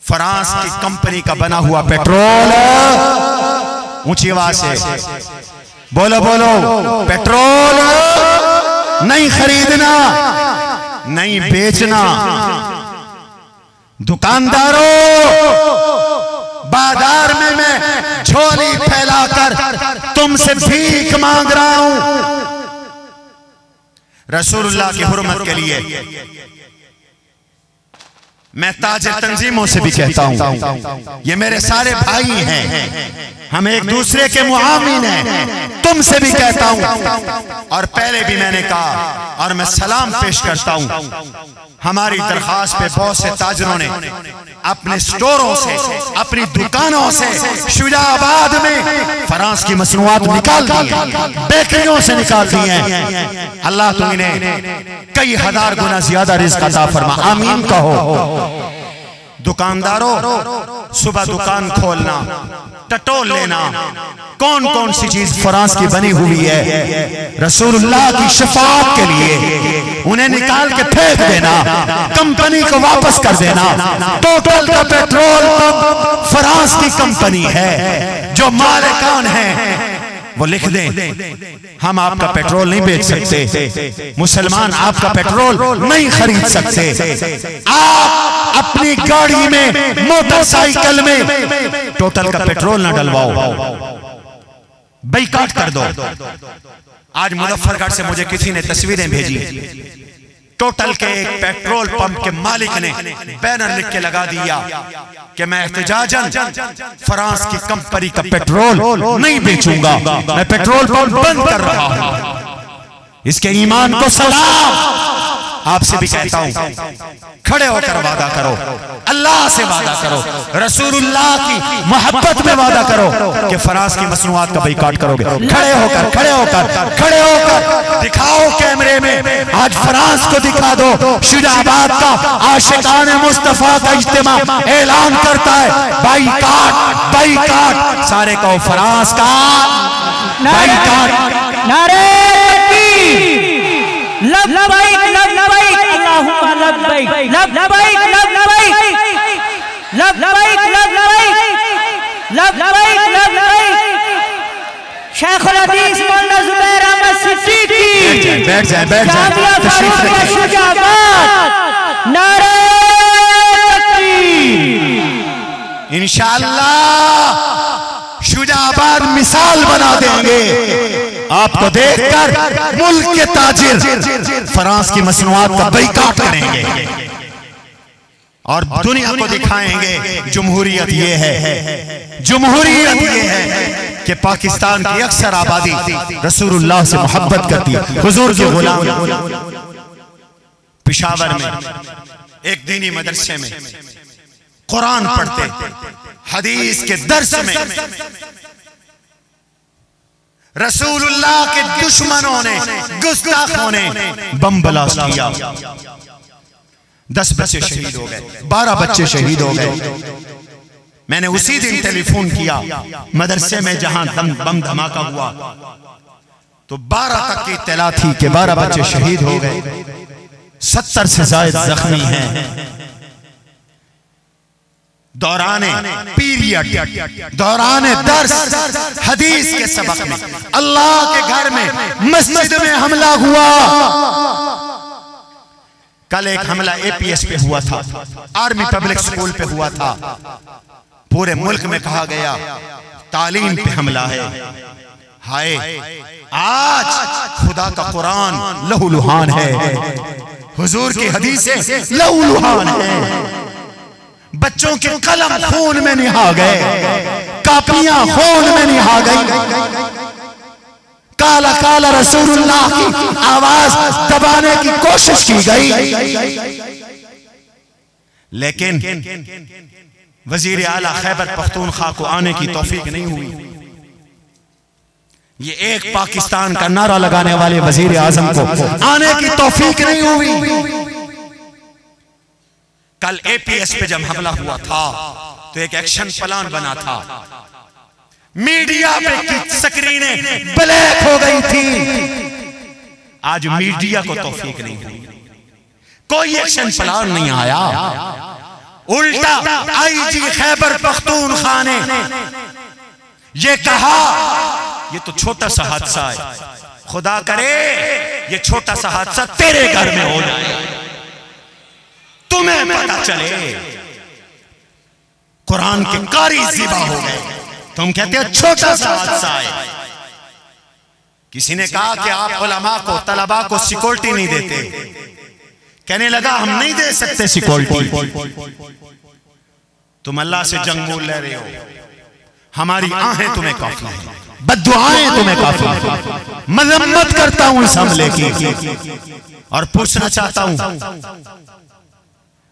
फ्रांस की कंपनी का बना हुआ पेट्रोल, ऊंची आवाज से बोलो बोलो, पेट्रोल नहीं खरीदना, नहीं बेचना। दुकानदारों, बाजार में मैं झोली फैलाकर तुमसे भीख मांग रहा हूं। रसूलुल्लाह की हुर्मत के लिए मैं ताजिर तंजीमों से भी कहता हूं, ये मेरे सारे भाई हैं, हम एक दूसरे के मुआमिन हैं। तुमसे भी कहता हूं और पहले भी मैंने कहा और मैं सलाम पेश करता हूं। हमारी दरखास्त पे बहुत से ताजरों ने अपने स्टोरों से, अपनी दुकानों से शुजाबाद में फ्रांस की मसनूआत निकाल दी है, बेकरियों से निकाल दी हैं। अल्लाह तुम्हें कई हजार गुना ज्यादा रिज़्क़ अता फरमा, आमीन कहो। दुकानदारों, सुबह दुकान खोलना, टटोल लेना, कौन कौन सी चीज फ्रांस की बनी हुई है रसूलुल्लाह की शफाअत के लिए, उन्हें निकाल के फेंक देना, कंपनी को वापस कर देना। टोटल का पेट्रोल फ्रांस की कंपनी है, जो मालिकान है वो लिख दें, हम आपका पेट्रोल नहीं बेच सकते, मुसलमान आपका पेट्रोल नहीं खरीद सकते। आप अपनी गाड़ी में, मोटरसाइकिल में टोटल का पेट्रोल ना डलवाओ, बाइकॉट कर दो। आज मुजफ्फरगढ़ से मुझे किसी ने तस्वीरें भेजी, टोटल के एक पेट्रोल पंप के मालिक ने बैनर लिख के लगा दिया कि मैं एहतजाजन फ्रांस की कंपनी का पेट्रोल नहीं बेचूंगा, मैं पेट्रोल पंप बंद कर रहा हूं। इसके ईमान को सलाम। आपसे भी कहता हूं, खड़े होकर वादा करो, अल्लाह से वादा करो, रसूलुल्लाह की मोहब्बत में वादा करो कि फ्रांस की मसनूआत का बाइकॉट करोगे। खड़े होकर, खड़े होकर, खड़े होकर दिखाओ कैमरे में, आज फ्रांस को दिखा दो। शुजाबाद का आशिकाने मुस्तफा का इज्तिमा ऐलान करता है, बाइकॉट, बाइकॉट। सारे कहो फ्रांस का बाइकॉट। नारे तकबीर, लबैक लबैक अल्लाहुम्मा लबैक लबैक लबैक लबैक लबैक लबैक शेखुल हदीस मौलाना जुबैर अहमद सिद्दीकी बैठ जाए जामिया फारूकिया शुजाबाद नारे तकबीर। इंशाअल्लाह शुजाबाद मिसाल बना देंगे। आपको देखकर मुल्क के ताजिर फ्रांस की मसनूआत का बाइकाट करेंगे और दुनिया को दिखाएंगे जमहूरियत ये है, जमहूरियत ये है कि पाकिस्तान की अक्सर आबादी रसूलुल्लाह से मोहब्बत करती है। हुजूर के गुलाम पेशावर में एक दीनी मदरसे में कुरान पढ़ते, हदीस के दर्स में रसूलुल्लाह के दुश्मनों ने, गुस्ताखों ने बम ब्लास्ट किया। 10 बच्चे शहीद हो गए, 12 बच्चे शहीद हो गए। मैंने उसी दिन टेलीफोन किया मदरसे में जहां बम धमाका हुआ तो 12 तक की इत्तला थी कि 12 बच्चे शहीद हो गए, 70 से ज्यादा जख्मी हैं। दौराने पीरियड, दौराने दर्स हदीस के सबक में अल्लाह के घर में मस्जिद में हमला हुआ। कल एक हमला एपीएस पे हुआ था, आर्मी पब्लिक स्कूल पे हुआ था। पूरे मुल्क में कहा गया तालीम पे हमला है। हाय, आज खुदा का कुरान लहूलुहान है, हुजूर की हदीसें लहूलुहान है। बच्चों के कलम खून में निहा गए, कापियां खून में निहा गई। काला काला रसूलुल्लाह की आवाज दबाने की कोशिश की गई, लेकिन वजीर आला खैबर पख्तूनख्वा को आने की तौफीक नहीं हुई। ये एक पाकिस्तान का नारा लगाने वाले वजीर आजम को आने की तौफीक नहीं हुई। कल एपीएस पे जब हमला हुआ था तो एक एक्शन प्लान बना था, मीडिया पे की स्क्रीनें ब्लैक हो गई थी। आज मीडिया को तौफीक नहीं हुई, कोई एक्शन प्लान नहीं आया। उल्टा आईजी खैबर पख्तूनख्वा ने ये कहा ये तो छोटा सा हादसा है, खुदा करे ये छोटा सा हादसा तेरे घर में हो जाए, तुम्हें पता चले कुरान के कारी ज़िबा हो गए। तुम कहते हो छोटा सा हादसा है। किसी ने कहा कि आप उलमा को, तलबा को सिक्योरिटी नहीं देते। कहने लगा हम नहीं दे सकते सिक्योरिटी। तुम अल्लाह से जंग मोल ले रहे हो, हमारी आहें तुम्हें काफी हैं, बद्दुआएं तुम्हें काफी हैं। मजम्मत करता हूं इस हमले की और पूछना चाहता हूं,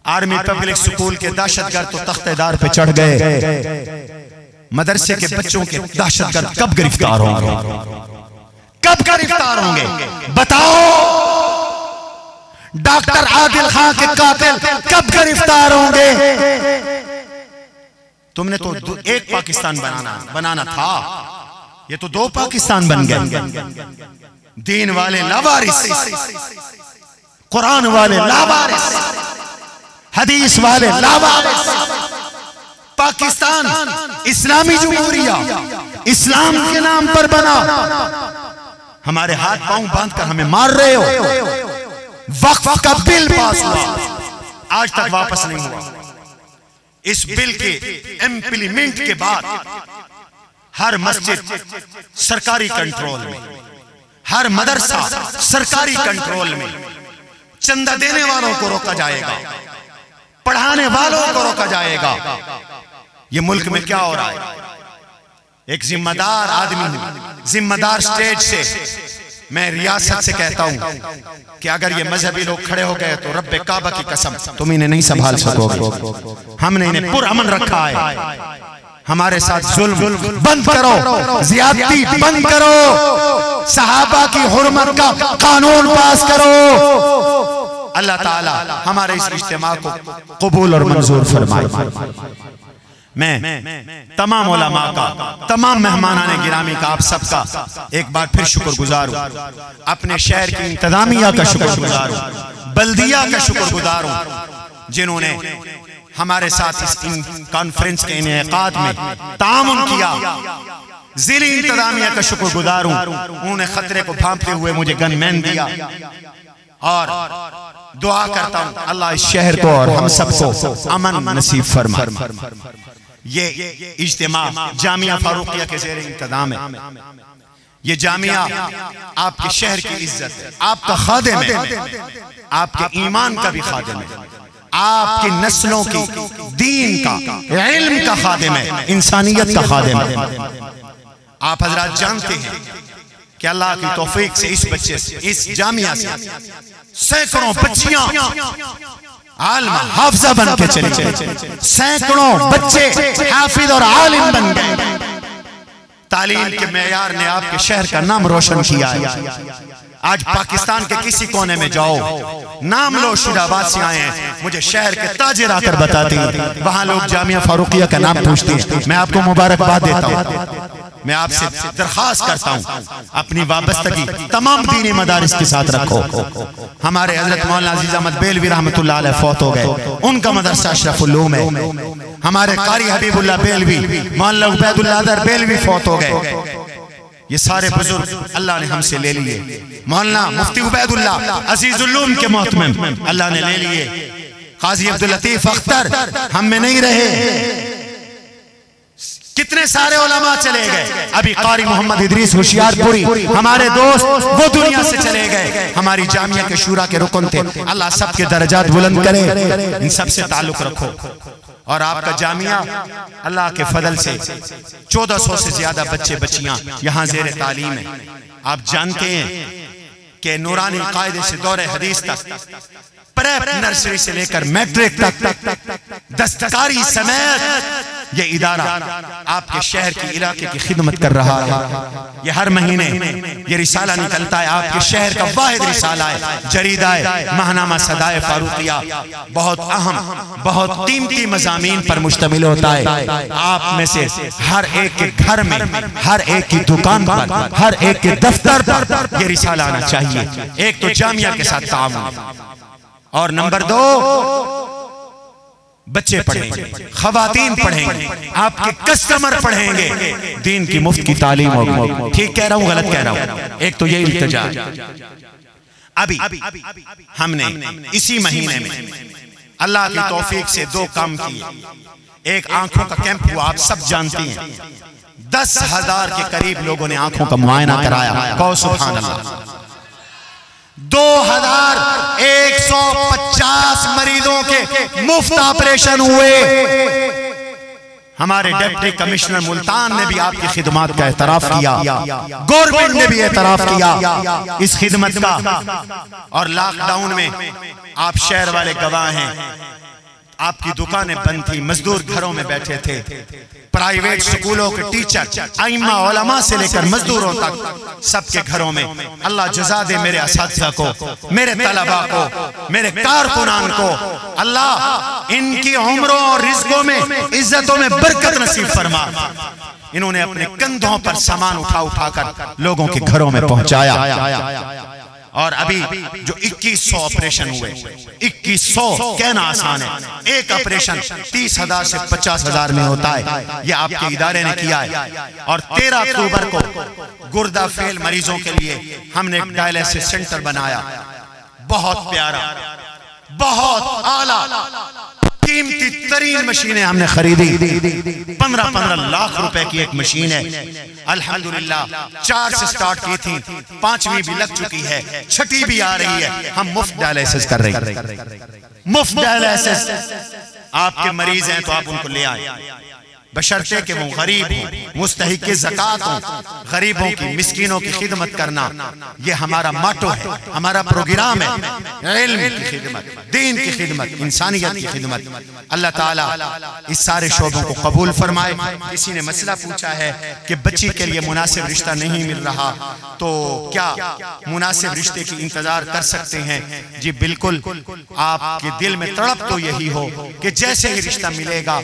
आर्मी पब्लिक स्कूल के दहशतगर्द तो तख्तेदार पे चढ़ गए, मदरसे के बच्चों के दहशतगर्द कब गिरफ्तार होंगे? कब गिरफ्तार होंगे बताओ? डॉक्टर आदिल खान के कातिल कब गिरफ्तार होंगे? तुमने तो एक पाकिस्तान बनाना था, ये तो 2 पाकिस्तान बन गए। दीन वाले लावारिस, कुरान वाले लावारिस, हदीस वाले लावारिस। पाकिस्तान इस्लामी जमहूरिया इस्लाम के नाम पर बना, हमारे हाथ पांव बांधकर हमें मार रहे हो। वक्फ का बिल पास हुआ, आज तक वापस नहीं हुआ। इस बिल के इम्प्लीमेंट के बाद हर मस्जिद सरकारी कंट्रोल में, हर मदरसा सरकारी कंट्रोल में, चंदा देने वालों को रोका जाएगा, पढ़ाने वालों को रोका जाएगा। ये मुल्क में क्या हो रहा है? एक जिम्मेदार आदमी हूं, जिम्मेदार स्टेज से मैं रियासत से कहता हूं कि अगर ये मजहबी लोग खड़े हो गए तो रब्बे काबा की कसम तुम इन्हें नहीं संभाल सकोगे। हमने इन्हें पुरअमन रखा है, हमारे साथ जुल्म बंद करो, ज्यादती बंद करो, सहाबा की हुर्मत का कानून पास करो। अल्लाह ताला हमारे इस इज्तिमा को कबूल और मंजूर फरमाए। मैं तमाम उलमा का, तमाम मेहमानाने गिरामी का, आप सबका एक बार फिर शुक्रगुजार हूँ। अपने शहर की इंतजामिया का शुक्रगुजार हूँ, बल्दिया का शुक्रगुजार हूँ, जिन्होंने हमारे साथ इस कॉन्फ्रेंस के इनेकाद में तामुन किया। जिले इंतजामिया का शुक्रगुजार हूँ, उन्होंने खतरे को भांपते हुए मुझे गनमैन दिया। और दुआ करता हूँ अल्लाह इस शहर को और हम सबको अमन नसीब फरमाए। ये इज्तिमा जामिया फारूकिया के ज़ेरे इंतज़ाम है। ये जामिया आपके शहर की इज्जत है, आपका खादिम है, आपके ईमान का भी खादिम है, आपकी नस्लों की दीन का, इल्म का खादिम है, इंसानियत का खादिम है। आप हजरात जानते हैं कि अल्लाह की तौफीक से इस बच्चे से, इस जामिया से सैकड़ों बच्चियां आलिम हाफिजा बन के चली गई, सैकड़ों बच्चे हाफिज और आलिम बन गए। तालीम के मेयार ने आपके शहर का नाम रोशन किया है। आज पाकिस्तान के किसी कोने में जाओ, नाम लो शुदाबाद से आए हैं, मुझे शहर के ताजिर आकर बताते हैं, वहां लोग जामिया फारूकिया का नाम पूछते हैं। मैं आपको मुबारकबाद देता हूँ। मैं आपसे दरखास्त करता हूँ अपनी वाबस्तगी तमाम दीनी मदारिस के साथ रखो। हमारे हजरत मौलाना अजीज अहमद बेलवी रहमतुल्लाह अलैह फौत हो गए, उनका मदरसा अशरफुल उलूम है। हमारे कारी हबीबुल्लाह बेलवी, मौलाना उबैदुल्लाह अदर बेलवी फौत हो गए। ये सारे बुजुर्ग अल्लाह ने हमसे ले लिए। मौलाना मुफ्ती उबैदुल्लाह अजीजुल उलूम के मोहतमिम अल्लाह ने ले लिए। काजी अब्दुल लतीफ अख्तर हम में नहीं रहे। कितने सारे उलमा चले गए। अभी कारी मोहम्मद इदरीस होशियारपुरी हमारे दोस्त वो दुनिया से चले गए। हमारी जामिया के शूरा के रुकन थे। अल्लाह सबके दर्जात बुलंद करे, इन सब से ताल्लुक रखो। और आपका जामिया अल्लाह के फजल से 1400 से ज्यादा बच्चे बच्चियां यहाँ ज़ेरे तालीम है। आप जानते हैं कि नूरानी कायदे से दौरे हदीस तक, प्रेप नर्सरी से लेकर मैट्रिक तक, दस्तकारी समेत ये इदारा आपके शहर के इलाके की खिदमत कर रहा है। ये हर महीने ये रिसाला निकलता है, आपके शहर का वाहिद रिसाला है, जरीदा है महनामा सदाए फारूकिया। बहुत अहम, बहुत कीमती मज़ामीन पर मुश्तमिल होता है। आप में से हर एक के घर में, हर एक की दुकान पर, हर एक के दफ्तर पर ये रिसाला आना चाहिए। एक तो जामिया के साथ ताअवुन, और नंबर 2 बच्चे पढ़ेंगे, खवातीन पढ़ेंगे, आपके कस्टमर पढ़ेंगे, दीन की मुफ्त की तालीम होगी। ठीक कह रहा हूँ, गलत कह रहा हूँ? एक तो ये इल्तिजा। अभी हमने इसी महीने में अल्लाह की तौफीक से 2 काम किए। एक आंखों का कैंप हुआ, आप सब जानते हैं। 10,000 के करीब लोगों ने आंखों का मुआयना कराया। कहो सुभान अल्लाह। 2150 मरीजों के मुफ्त ऑपरेशन हुए। हमारे डिप्टी कमिश्नर मुल्तान ने भी आपकी खिदमत का एतराफ किया, गवर्नमेंट ने भी एतराफ किया इस खिदमत का। और लॉकडाउन में आप शहर वाले गवाह हैं, आपकी दुकानें बंद थी, मजदूर घरों में बैठे थे, प्राइवेट स्कूलों के टीचर, आइम्मा उलमा से लेकर मजदूरों तक सबके घरों में। अल्लाह जज़ा दे मेरे असातिज़ा को, मेरे तलबा को, मेरे कारकुनान को। अल्लाह इनकी उम्रों और रिज़्क़ों में, इज्जतों में बरकत नसीब फरमा। इन्होंने अपने कंधों पर सामान उठा उठाकर लोगों के घरों में पहुंचाया। और अभी जो 2100 ऑपरेशन हुए, 2100 कहना आसान है, एक ऑपरेशन 30,000 से 50,000 में होता है। यह आपके इदारे ने किया है। और 13 अक्टूबर को गुर्दा फेल मरीजों के लिए हमने एक डायलिसिस सेंटर बनाया। बहुत प्यारा, बहुत आला, कीमती तरीन मशीनें हमने खरीदी। 15-15 लाख रुपए की एक मशीन है। अल्हम्दुलिल्लाह 4 से स्टार्ट की थी, 5वीं भी लग चुकी है, 6ठी भी आ रही है। हम मुफ्त डायलिसिस कर रहे हैं। मुफ्त डायलिसिस। आपके मरीज हैं तो आप उनको ले आए। बशर्ते कि वो गरीब हो, मुस्तहिक ज़कात हो। गरीबों की, मिस्कीनों की खिदमत करना ये हमारा मोटो है, हमारा प्रोग्राम है। इल्म की खिदमत, दीन की खिदमत, इंसानियत की खिदमत। अल्लाह ताला इस सारे शोबों को कबूल फरमाए। किसी ने मसला पूछा है कि बच्ची के लिए मुनासिब रिश्ता नहीं मिल रहा, तो क्या मुनासिब रिश्ते की इंतजार कर सकते हैं? जी बिल्कुल। आपके दिल में तड़प तो यही हो कि जैसे ही रिश्ता मिलेगा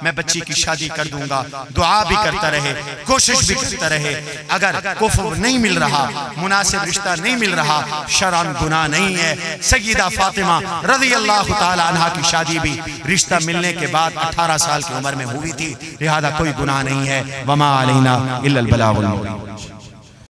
मैं बच्ची की शादी कर दूंगा। दुआ भी करता रहे, कोशिश भी करता रहे। अगर कुफ्र नहीं मिल रहा, मुनासिब रिश्ता नहीं मिल रहा, शरअन गुनाह नहीं है। सय्यदा फातिमा रज़ियल्लाहु ताला अन्हा की शादी भी रिश्ता मिलने के बाद 18 साल की उम्र में हुई थी, लिहाजा कोई गुनाह नहीं है। वमा अलैना इल्लल बलागुल मुबीन।